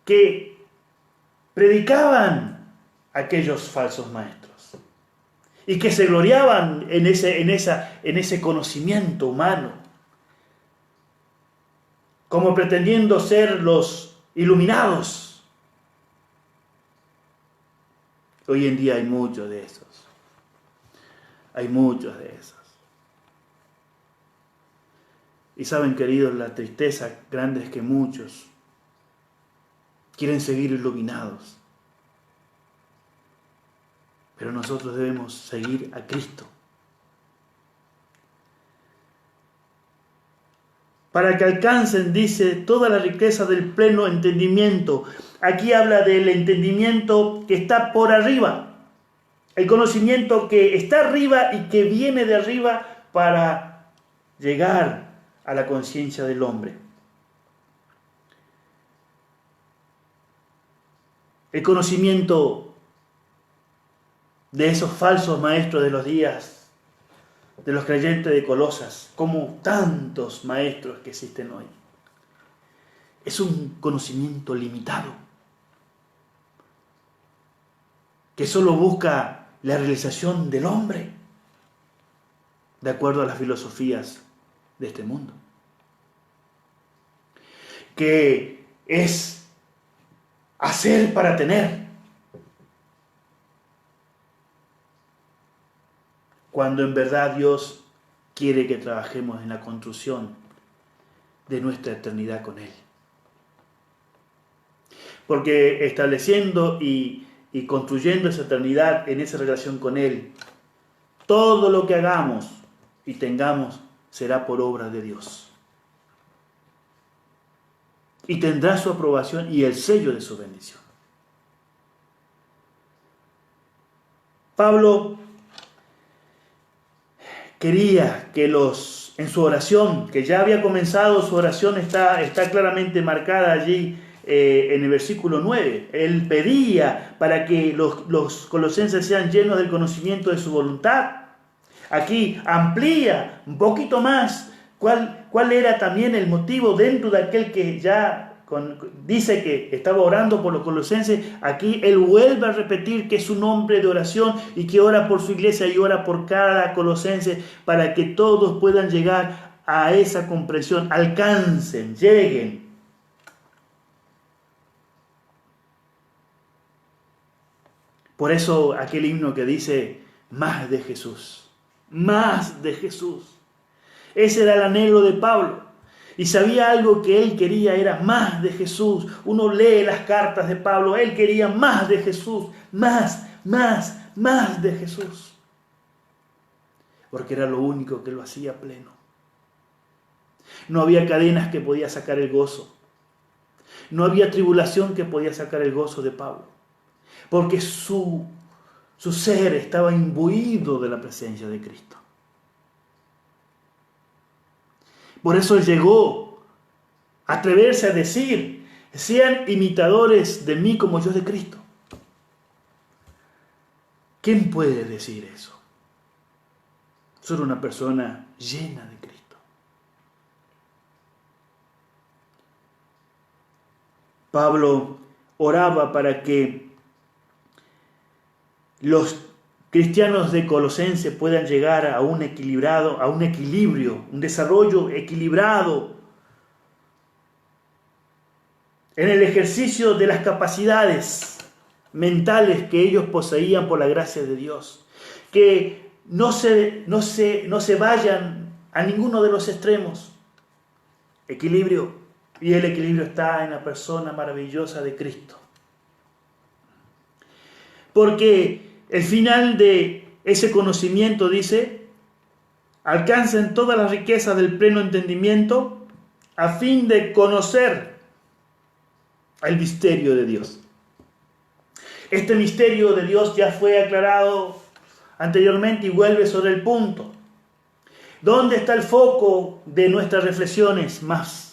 que predicaban aquellos falsos maestros y que se gloriaban en ese conocimiento humano, como pretendiendo ser los iluminados. Hoy en día hay muchos de esos. Hay muchos de esos. Y saben, queridos, la tristeza grande es que muchos quieren seguir iluminados. Pero nosotros debemos seguir a Cristo. Para que alcancen, dice, toda la riqueza del pleno entendimiento. Aquí habla del entendimiento que está por arriba. El conocimiento que está arriba y que viene de arriba para llegar a la conciencia del hombre. El conocimiento de esos falsos maestros de los días, de los creyentes de Colosas, como tantos maestros que existen hoy. Es un conocimiento limitado. que solo busca la realización del hombre, de acuerdo a las filosofías de este mundo, que es hacer para tener, cuando en verdad Dios quiere que trabajemos en la construcción de nuestra eternidad con Él. Porque estableciendo y construyendo esa eternidad en esa relación con Él, todo lo que hagamos y tengamos será por obra de Dios. Y tendrá su aprobación y el sello de su bendición. Pablo quería que en su oración, que ya había comenzado su oración, está claramente marcada allí en el versículo 9. Él pedía para que los colosenses sean llenos del conocimiento de su voluntad. Aquí amplía un poquito más cuál era también el motivo dentro de aquel que ya dice que estaba orando por los colosenses. Aquí él vuelve a repetir que es un hombre de oración y que ora por su iglesia y ora por cada colosense para que todos puedan llegar a esa comprensión, alcancen, lleguen. Por eso aquel himno que dice, más de Jesús, más de Jesús. Ese era el anhelo de Pablo. Y sabía algo que él quería, era más de Jesús. Uno lee las cartas de Pablo, él quería más de Jesús, más de Jesús. Porque era lo único que lo hacía pleno. No había cadenas que podía sacar el gozo. No había tribulación que podía sacar el gozo de Pablo. Porque su ser estaba imbuido de la presencia de Cristo. Por eso él llegó a atreverse a decir, sean imitadores de mí como yo de Cristo. ¿Quién puede decir eso? Solo una persona llena de Cristo. Pablo oraba para que los cristianos de Colosense puedan llegar a un equilibrio, un desarrollo equilibrado en el ejercicio de las capacidades mentales que ellos poseían por la gracia de Dios. Que no se vayan a ninguno de los extremos. Equilibrio. Y el equilibrio está en la persona maravillosa de Cristo. Porque el final de ese conocimiento dice, alcancen todas las riquezas del pleno entendimiento a fin de conocer el misterio de Dios. Este misterio de Dios ya fue aclarado anteriormente y vuelve sobre el punto. ¿Dónde está el foco de nuestras reflexiones más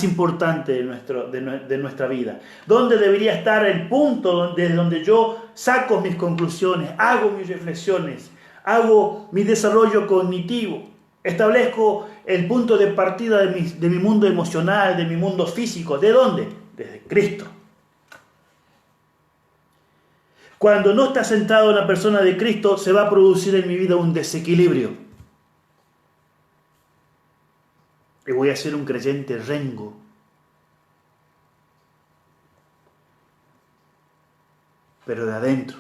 importante de nuestra vida? ¿Dónde debería estar el punto desde donde yo saco mis conclusiones, hago mis reflexiones, hago mi desarrollo cognitivo, establezco el punto de partida de mi mundo emocional, de mi mundo físico? ¿De dónde? Desde Cristo. Cuando no está centrado en la persona de Cristo, se va a producir en mi vida un desequilibrio. Y voy a ser un creyente rengo. Pero de adentro.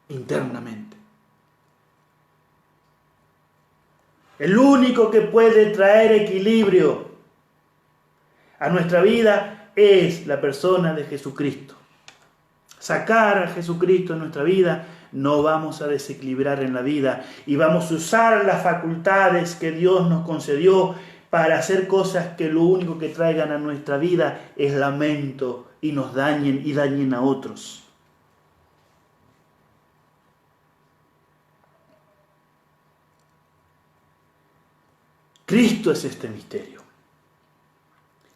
Internamente. El único que puede traer equilibrio a nuestra vida es la persona de Jesucristo. Sacar a Jesucristo en nuestra vida, no vamos a desequilibrar en la vida y vamos a usar las facultades que Dios nos concedió para hacer cosas que lo único que traigan a nuestra vida es lamento y nos dañen a otros. Cristo es este misterio,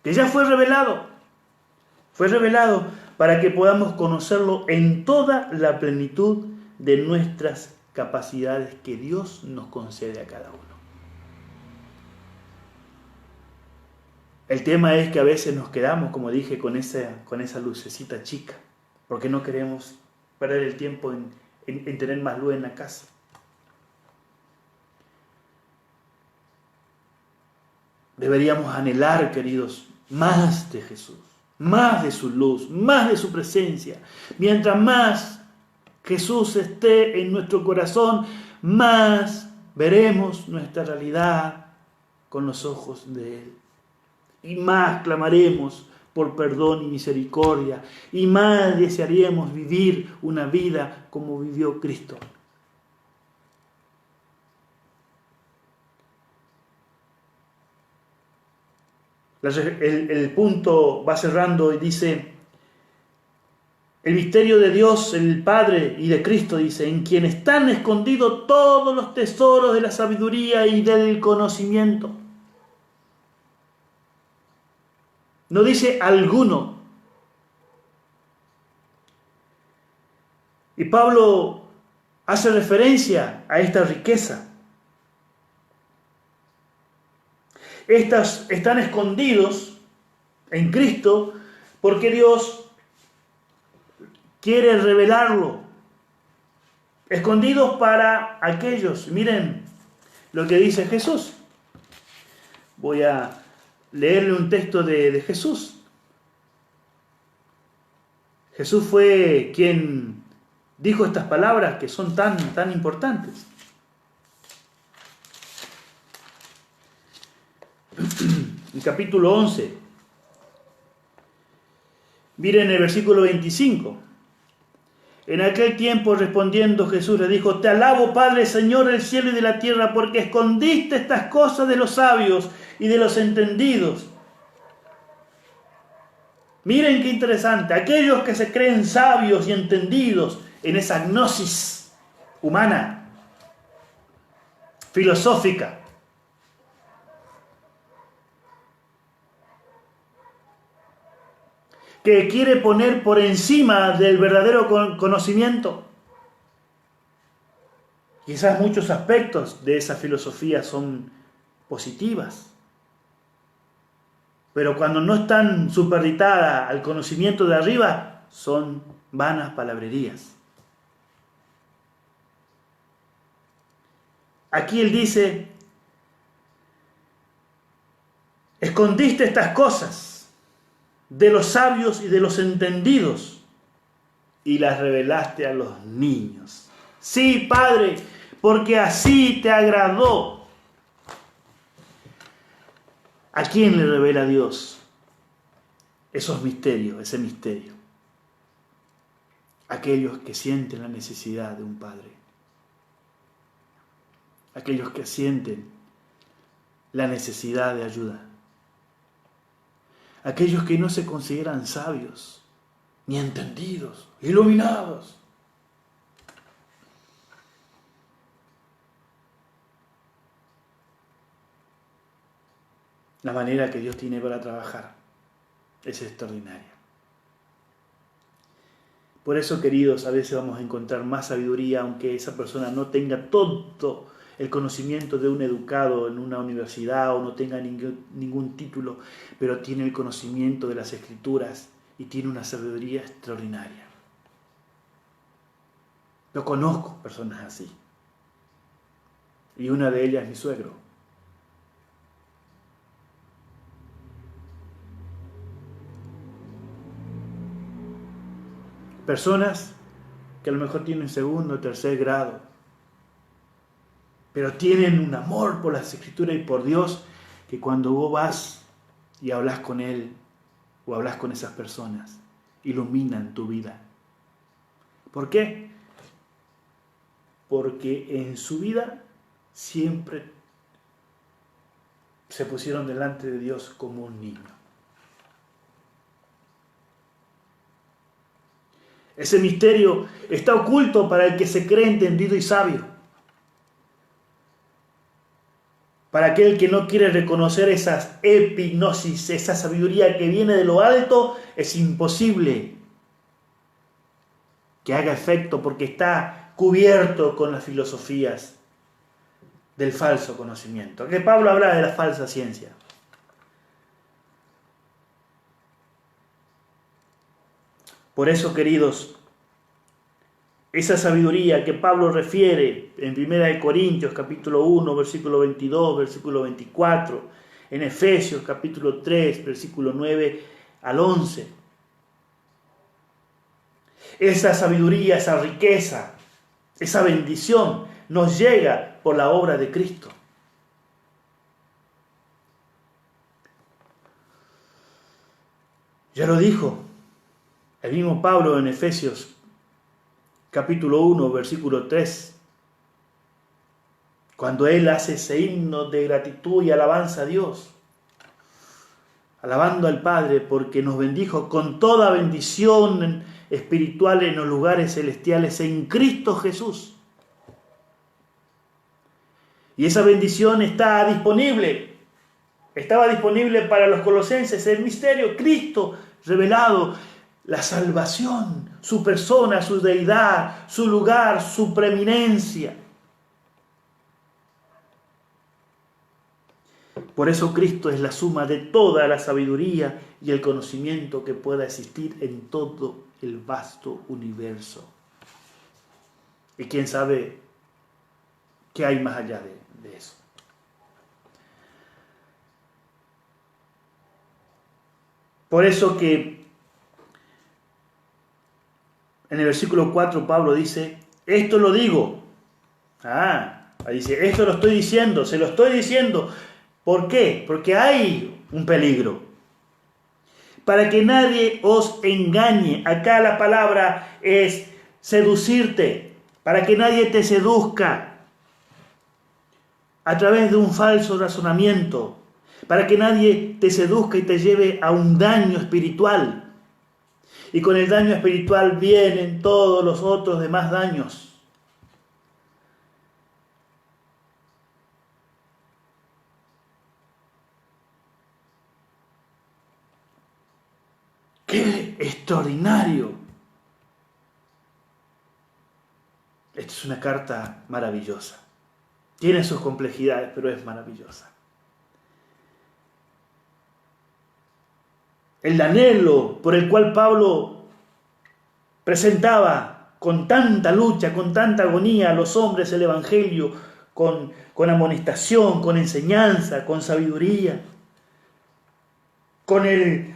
que ya fue revelado para que podamos conocerlo en toda la plenitud de nuestras capacidades que Dios nos concede a cada uno. El tema es que a veces nos quedamos, como dije, con esa lucecita chica, porque no queremos perder el tiempo en tener más luz en la casa. Deberíamos anhelar, queridos, más de Jesús, más de su luz, más de su presencia. Mientras más Jesús esté en nuestro corazón, más veremos nuestra realidad con los ojos de Él. Y más clamaremos por perdón y misericordia. Y más desearíamos vivir una vida como vivió Cristo. El punto va cerrando y dice: el misterio de Dios, el Padre, y de Cristo, dice, en quien están escondidos todos los tesoros de la sabiduría y del conocimiento. No dice alguno. Y Pablo hace referencia a esta riqueza. Estas están escondidos en Cristo porque Dios quiere revelarlo. Escondidos para aquellos. Miren lo que dice Jesús. Voy a leerle un texto de Jesús. Jesús fue quien dijo estas palabras que son tan importantes. En capítulo 11, miren el versículo 25. En aquel tiempo, respondiendo Jesús, le dijo: te alabo, Padre, Señor del cielo y de la tierra, porque escondiste estas cosas de los sabios y de los entendidos. Miren qué interesante. Aquellos que se creen sabios y entendidos en esa gnosis humana, filosófica, que quiere poner por encima del verdadero conocimiento. Quizás muchos aspectos de esa filosofía son positivas, pero cuando no están supeditadas al conocimiento de arriba, son vanas palabrerías. Aquí él dice: escondiste estas cosas de los sabios y de los entendidos y las revelaste a los niños. Sí, Padre, porque así te agradó. ¿A quién le revela Dios esos misterios, ese misterio? Aquellos que sienten la necesidad de un Padre. Aquellos que sienten la necesidad de ayuda. Aquellos que no se consideran sabios, ni entendidos, iluminados. La manera que Dios tiene para trabajar es extraordinaria. Por eso, queridos, a veces vamos a encontrar más sabiduría, aunque esa persona no tenga todo el conocimiento de un educado en una universidad o no tenga ningún título, pero tiene el conocimiento de las Escrituras y tiene una sabiduría extraordinaria. Yo conozco personas así. Y una de ellas es mi suegro. Personas que a lo mejor tienen segundo o tercer grado, pero tienen un amor por las Escrituras y por Dios, que cuando vos vas y hablas con Él o hablas con esas personas, iluminan tu vida. ¿Por qué? Porque en su vida siempre se pusieron delante de Dios como un niño. Ese misterio está oculto para el que se cree entendido y sabio. Para aquel que no quiere reconocer esas epignosis, esa sabiduría que viene de lo alto, es imposible que haga efecto porque está cubierto con las filosofías del falso conocimiento. Que Pablo habla de la falsa ciencia. Por eso, queridos, esa sabiduría que Pablo refiere en 1 Corintios capítulo 1, versículo 22, versículo 24, en Efesios capítulo 3, versículo 9 al 11. Esa sabiduría, esa riqueza, esa bendición nos llega por la obra de Cristo. Ya lo dijo el mismo Pablo en Efesios capítulo 1, versículo 3, cuando él hace ese himno de gratitud y alabanza a Dios, alabando al Padre porque nos bendijo con toda bendición espiritual en los lugares celestiales en Cristo Jesús. Y esa bendición estaba disponible para los colosenses, el misterio, Cristo revelado, la salvación, su persona, su deidad, su lugar, su preeminencia. Por eso Cristo es la suma de toda la sabiduría y el conocimiento que pueda existir en todo el vasto universo. Y quién sabe qué hay más allá de eso. Por eso que en el versículo 4 Pablo dice, esto lo digo. Ahí dice, esto lo estoy diciendo, se lo estoy diciendo. ¿Por qué? Porque hay un peligro. Para que nadie os engañe. Acá la palabra es seducirte. Para que nadie te seduzca a través de un falso razonamiento. Para que nadie te seduzca y te lleve a un daño espiritual. Y con el daño espiritual vienen todos los otros demás daños. ¡Qué extraordinario! Esta es una carta maravillosa. Tiene sus complejidades, pero es maravillosa. El anhelo por el cual Pablo presentaba con tanta lucha, con tanta agonía a los hombres el Evangelio, con amonestación, con enseñanza, con sabiduría, con el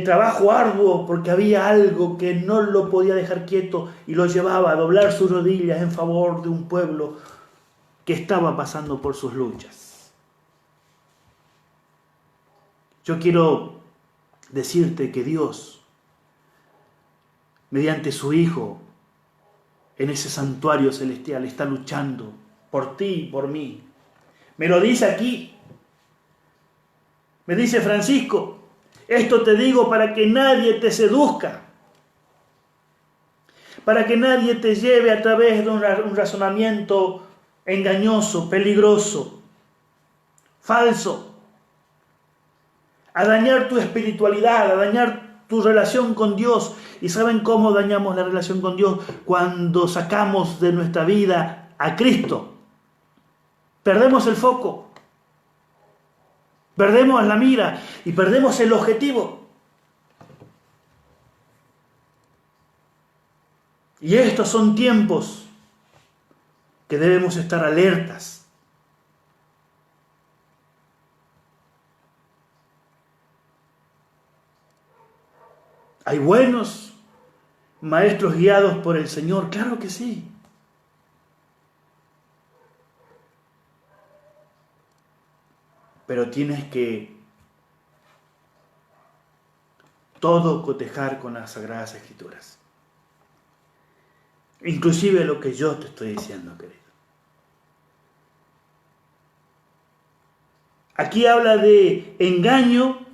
trabajo arduo, porque había algo que no lo podía dejar quieto y lo llevaba a doblar sus rodillas en favor de un pueblo que estaba pasando por sus luchas. Yo quiero decirte que Dios, mediante su Hijo, en ese santuario celestial, está luchando por ti y por mí. Me lo dice aquí. Me dice Francisco, esto te digo para que nadie te seduzca, para que nadie te lleve a través de un razonamiento engañoso, peligroso, falso, a dañar tu espiritualidad, a dañar tu relación con Dios. ¿Y saben cómo dañamos la relación con Dios? Cuando sacamos de nuestra vida a Cristo. Perdemos el foco. Perdemos la mira y perdemos el objetivo. Y estos son tiempos que debemos estar alertas. ¿Hay buenos maestros guiados por el Señor? Claro que sí. Pero tienes que todo cotejar con las Sagradas Escrituras. Inclusive lo que yo te estoy diciendo, querido. Aquí habla de engaño,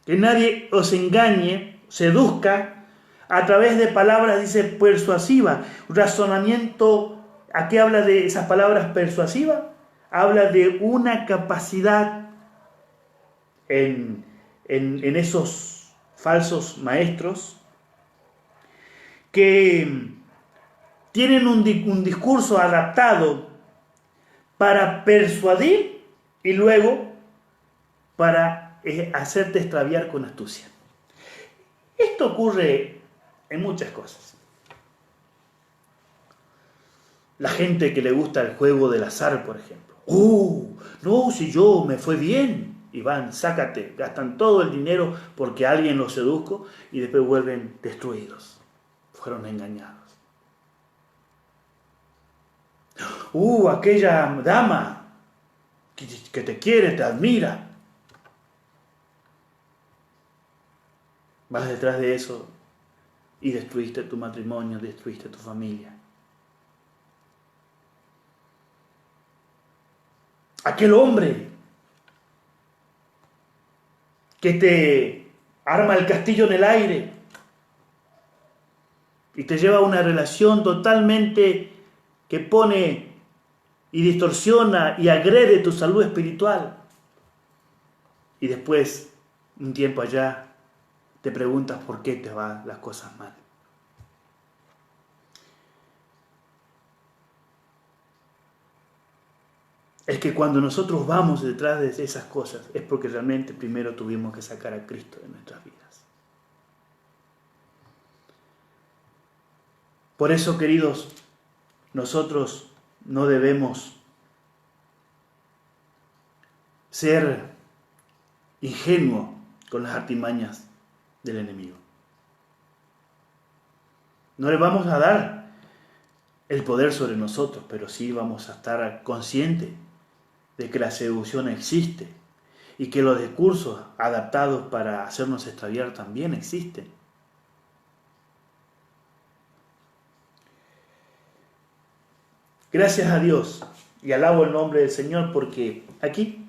que nadie os engañe, seduzca, a través de palabras, dice, persuasivas. Razonamiento, ¿a qué habla de esas palabras persuasivas? Habla de una capacidad en esos falsos maestros que tienen un discurso adaptado para persuadir y luego para hacerte extraviar con astucia. Esto ocurre en muchas cosas. La gente que le gusta el juego del azar, por ejemplo. No, si yo me fue bien. Y van, sácate, gastan todo el dinero porque alguien los sedujo y después vuelven destruidos. Fueron engañados. Aquella dama que te quiere, te admira. Vas detrás de eso y destruiste tu matrimonio, destruiste tu familia. Aquel hombre que te arma el castillo en el aire y te lleva a una relación totalmente que pone y distorsiona y agrede tu salud espiritual. Y después, un tiempo allá, te preguntas por qué te van las cosas mal. Es que cuando nosotros vamos detrás de esas cosas es porque realmente primero tuvimos que sacar a Cristo de nuestras vidas. Por eso, queridos, nosotros no debemos ser ingenuos con las artimañas del enemigo. No le vamos a dar el poder sobre nosotros, pero sí vamos a estar conscientes de que la seducción existe y que los discursos adaptados para hacernos extraviar también existen. Gracias a Dios y alabo el nombre del Señor porque aquí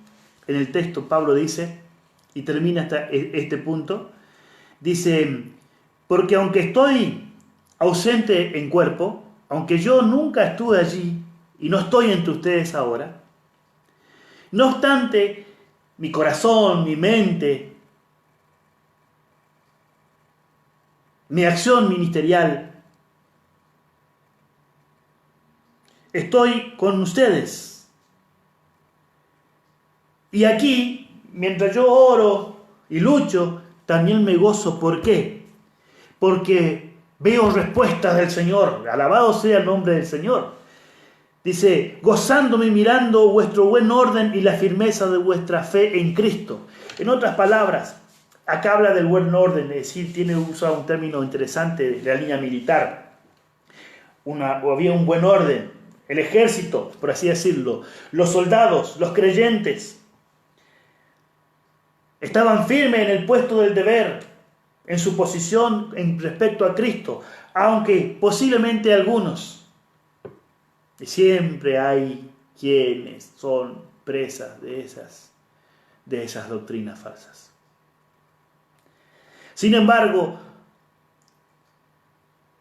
en el texto Pablo dice, y termina hasta este punto, dice, porque aunque estoy ausente en cuerpo, aunque yo nunca estuve allí y no estoy entre ustedes ahora, no obstante, mi corazón, mi mente, mi acción ministerial, estoy con ustedes. Y aquí, mientras yo oro y lucho, también me gozo. ¿Por qué? Porque veo respuestas del Señor. Alabado sea el nombre del Señor. Dice, gozándome mirando vuestro buen orden y la firmeza de vuestra fe en Cristo. En otras palabras, acá habla del buen orden, es decir, usa un término interesante de la línea militar. Había un buen orden, el ejército, por así decirlo, los soldados, los creyentes, estaban firmes en el puesto del deber, en su posición en respecto a Cristo, aunque posiblemente algunos, y siempre hay quienes son presas de esas doctrinas falsas. Sin embargo,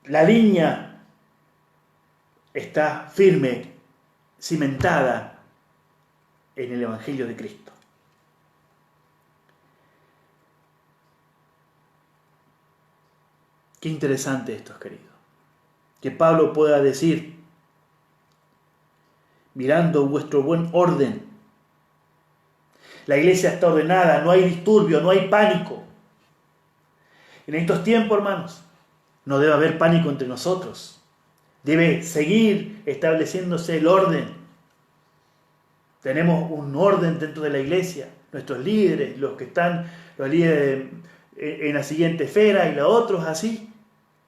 la línea está firme, cimentada en el Evangelio de Cristo. Qué interesante esto, querido. Que Pablo pueda decir, mirando vuestro buen orden. La iglesia está ordenada, no hay disturbio, no hay pánico. En estos tiempos, hermanos, no debe haber pánico entre nosotros. Debe seguir estableciéndose el orden. Tenemos un orden dentro de la iglesia. Nuestros líderes, los líderes en la siguiente esfera y los otros así.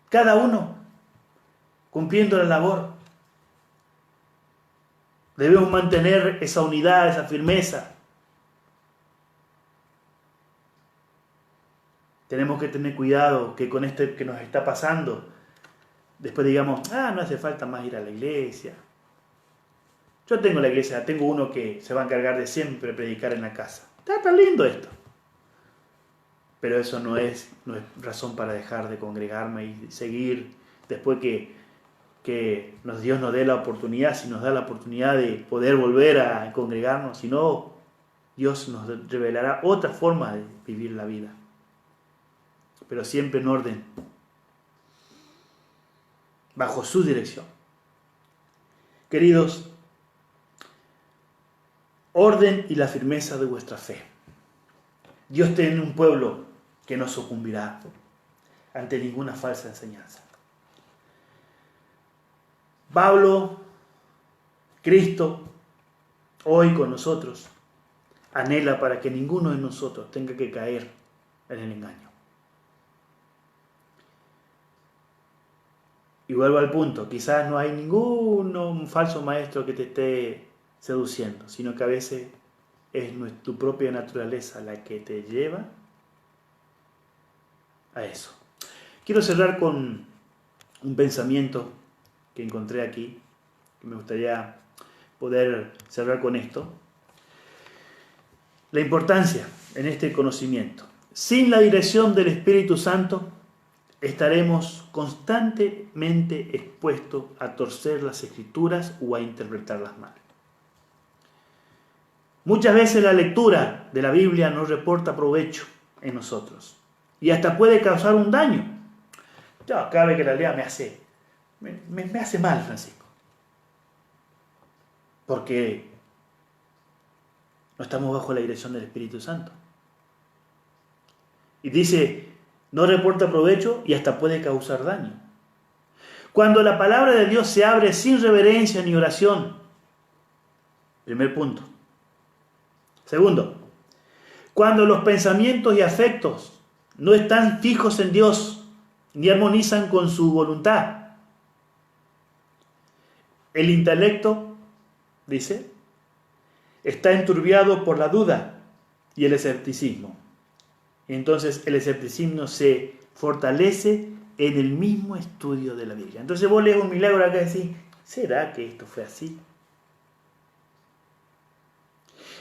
Cada uno cumpliendo la labor. Debemos mantener esa unidad, esa firmeza. Tenemos que tener cuidado que con esto que nos está pasando, después digamos, no hace falta más ir a la iglesia. Yo tengo la iglesia, tengo uno que se va a encargar de siempre predicar en la casa. Está tan lindo esto. Pero eso no es razón para dejar de congregarme y seguir después que Dios nos dé la oportunidad, si nos da la oportunidad de poder volver a congregarnos, si no, Dios nos revelará otra forma de vivir la vida. Pero siempre en orden, bajo su dirección. Queridos, orden y la firmeza de vuestra fe. Dios tiene un pueblo que no sucumbirá. ante ninguna falsa enseñanza. Pablo, Cristo, hoy con nosotros, anhela para que ninguno de nosotros tenga que caer en el engaño. Y vuelvo al punto, quizás no hay ningún falso maestro que te esté seduciendo, sino que a veces es tu propia naturaleza la que te lleva a eso. Quiero cerrar con un pensamiento que encontré aquí, que me gustaría poder cerrar con esto. La importancia en este conocimiento. Sin la dirección del Espíritu Santo, estaremos constantemente expuestos a torcer las Escrituras o a interpretarlas mal. Muchas veces la lectura de la Biblia no reporta provecho en nosotros y hasta puede causar un daño. Cada vez que la lea me hace mal, Francisco, porque no estamos bajo la dirección del Espíritu Santo. Y dice, no reporta provecho y hasta puede causar daño. Cuando la palabra de Dios se abre sin reverencia ni oración. Primer punto. Segundo, cuando los pensamientos y afectos no están fijos en Dios ni armonizan con su voluntad. El intelecto, dice, está enturbiado por la duda y el escepticismo. Entonces el escepticismo se fortalece en el mismo estudio de la Biblia. Entonces vos lees un milagro acá y decís, ¿será que esto fue así?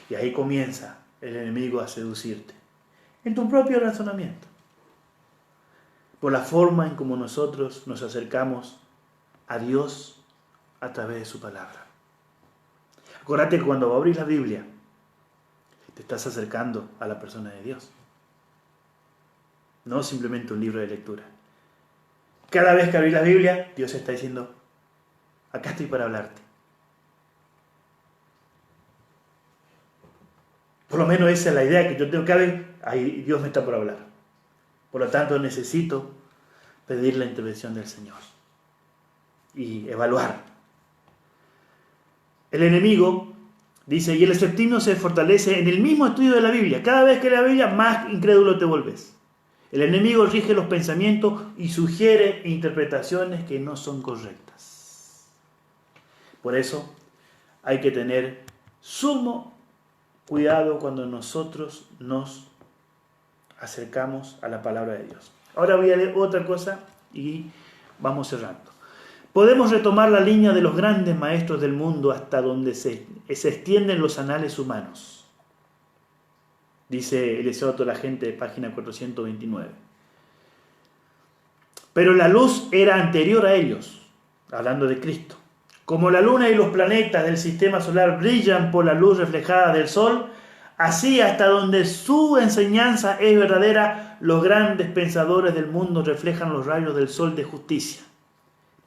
Y ahí comienza el enemigo a seducirte, en tu propio razonamiento, por la forma en cómo nosotros nos acercamos a Dios a través de su palabra. Acuérdate que cuando abrís la Biblia, te estás acercando a la persona de Dios. No simplemente un libro de lectura. Cada vez que abrís la Biblia, Dios está diciendo, acá estoy para hablarte. Por lo menos esa es la idea que yo tengo. Cada vez, ahí Dios me está por hablar. Por lo tanto, necesito pedir la intervención del Señor y evaluar. El enemigo dice, y el escepticismo se fortalece en el mismo estudio de la Biblia. Cada vez que lees la Biblia, más incrédulo te vuelves. El enemigo rige los pensamientos y sugiere interpretaciones que no son correctas. Por eso hay que tener sumo cuidado cuando nosotros nos acercamos a la palabra de Dios. Ahora voy a leer otra cosa y vamos cerrando. Podemos retomar la línea de los grandes maestros del mundo hasta donde se extienden los anales humanos. Dice Eliseo la gente, página 429. Pero la luz era anterior a ellos, hablando de Cristo. Como la luna y los planetas del sistema solar brillan por la luz reflejada del sol, así hasta donde su enseñanza es verdadera, los grandes pensadores del mundo reflejan los rayos del sol de justicia.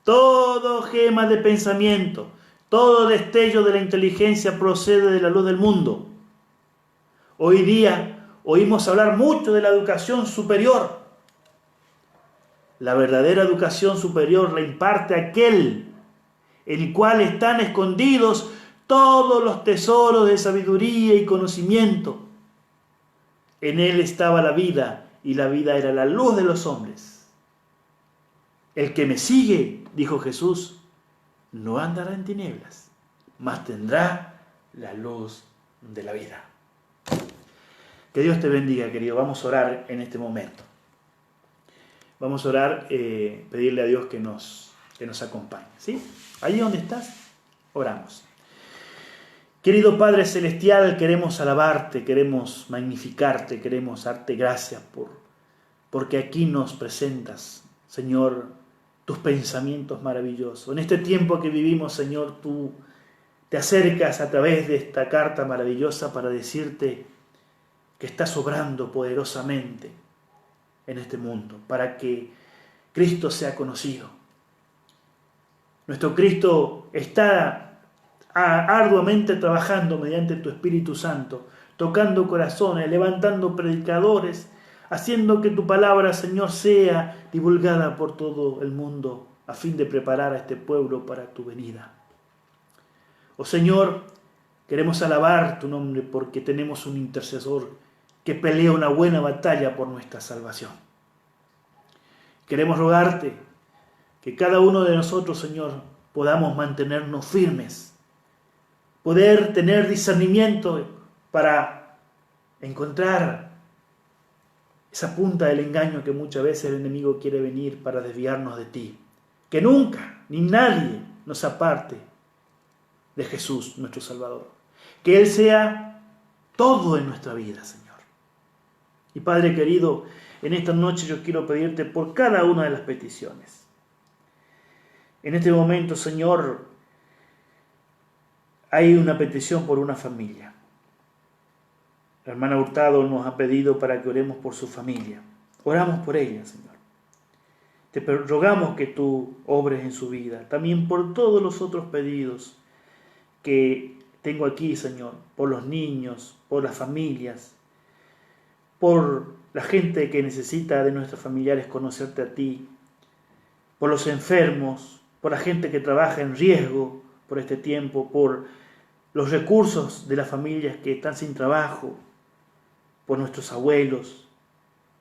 Todo gema de pensamiento, todo destello de la inteligencia procede de la luz del mundo. Hoy día oímos hablar mucho de la educación superior. La verdadera educación superior la imparte aquel en el cual están escondidos todos los tesoros de sabiduría y conocimiento. En él estaba la vida, y la vida era la luz de los hombres. El que me sigue, dijo Jesús, no andará en tinieblas, mas tendrá la luz de la vida. Que Dios te bendiga, querido. Vamos a orar en este momento. Vamos a orar, pedirle a Dios que nos acompañe. ¿Sí? Allí donde estás, oramos. Querido Padre Celestial, queremos alabarte, queremos magnificarte, queremos darte gracias porque aquí nos presentas, Señor, tus pensamientos maravillosos. En este tiempo que vivimos, Señor, tú te acercas a través de esta carta maravillosa para decirte que estás obrando poderosamente en este mundo, para que Cristo sea conocido. Nuestro Cristo está arduamente trabajando mediante tu Espíritu Santo, tocando corazones, levantando predicadores, haciendo que tu palabra, Señor, sea divulgada por todo el mundo a fin de preparar a este pueblo para tu venida. Oh Señor, queremos alabar tu nombre porque tenemos un intercesor que pelea una buena batalla por nuestra salvación. Queremos rogarte que cada uno de nosotros, Señor, podamos mantenernos firmes, poder tener discernimiento para encontrar esa punta del engaño que muchas veces el enemigo quiere venir para desviarnos de ti. Que nunca, ni nadie nos aparte de Jesús, nuestro Salvador. Que Él sea todo en nuestra vida, Señor. Y Padre querido, en esta noche yo quiero pedirte por cada una de las peticiones. En este momento, Señor, hay una petición por una familia. La hermana Hurtado nos ha pedido para que oremos por su familia. Oramos por ella, Señor. Te rogamos que tú obres en su vida. También por todos los otros pedidos que tengo aquí, Señor. Por los niños, por las familias, por la gente que necesita de nuestros familiares conocerte a ti, por los enfermos, por la gente que trabaja en riesgo por este tiempo, por los recursos de las familias que están sin trabajo, por nuestros abuelos,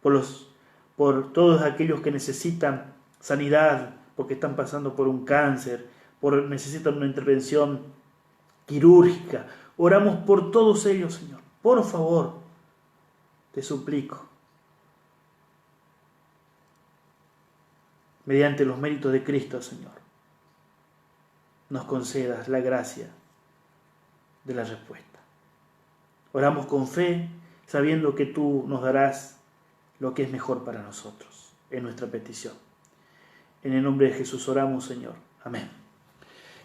por todos aquellos que necesitan sanidad porque están pasando por un cáncer, necesitan una intervención quirúrgica. Oramos por todos ellos, Señor. Por favor, te suplico, mediante los méritos de Cristo, Señor, nos concedas la gracia de la respuesta. Oramos con fe, sabiendo que tú nos darás lo que es mejor para nosotros, en nuestra petición. En el nombre de Jesús oramos, Señor. Amén.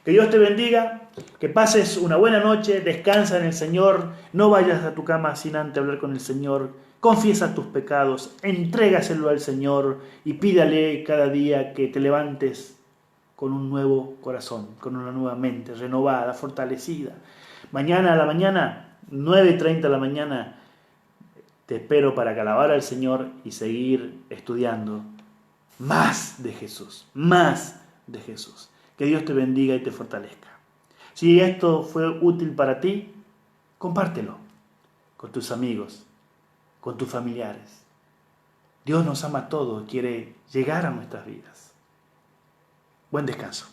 Que Dios te bendiga, que pases una buena noche, descansa en el Señor, no vayas a tu cama sin antes hablar con el Señor, confiesa tus pecados, entrégaselo al Señor y pídale cada día que te levantes con un nuevo corazón, con una nueva mente, renovada, fortalecida. Mañana a la mañana, 9:30 de la mañana, te espero para alabar al Señor y seguir estudiando más de Jesús, más de Jesús. Que Dios te bendiga y te fortalezca. Si esto fue útil para ti, compártelo con tus amigos, con tus familiares. Dios nos ama a todos, quiere llegar a nuestras vidas. Buen descanso.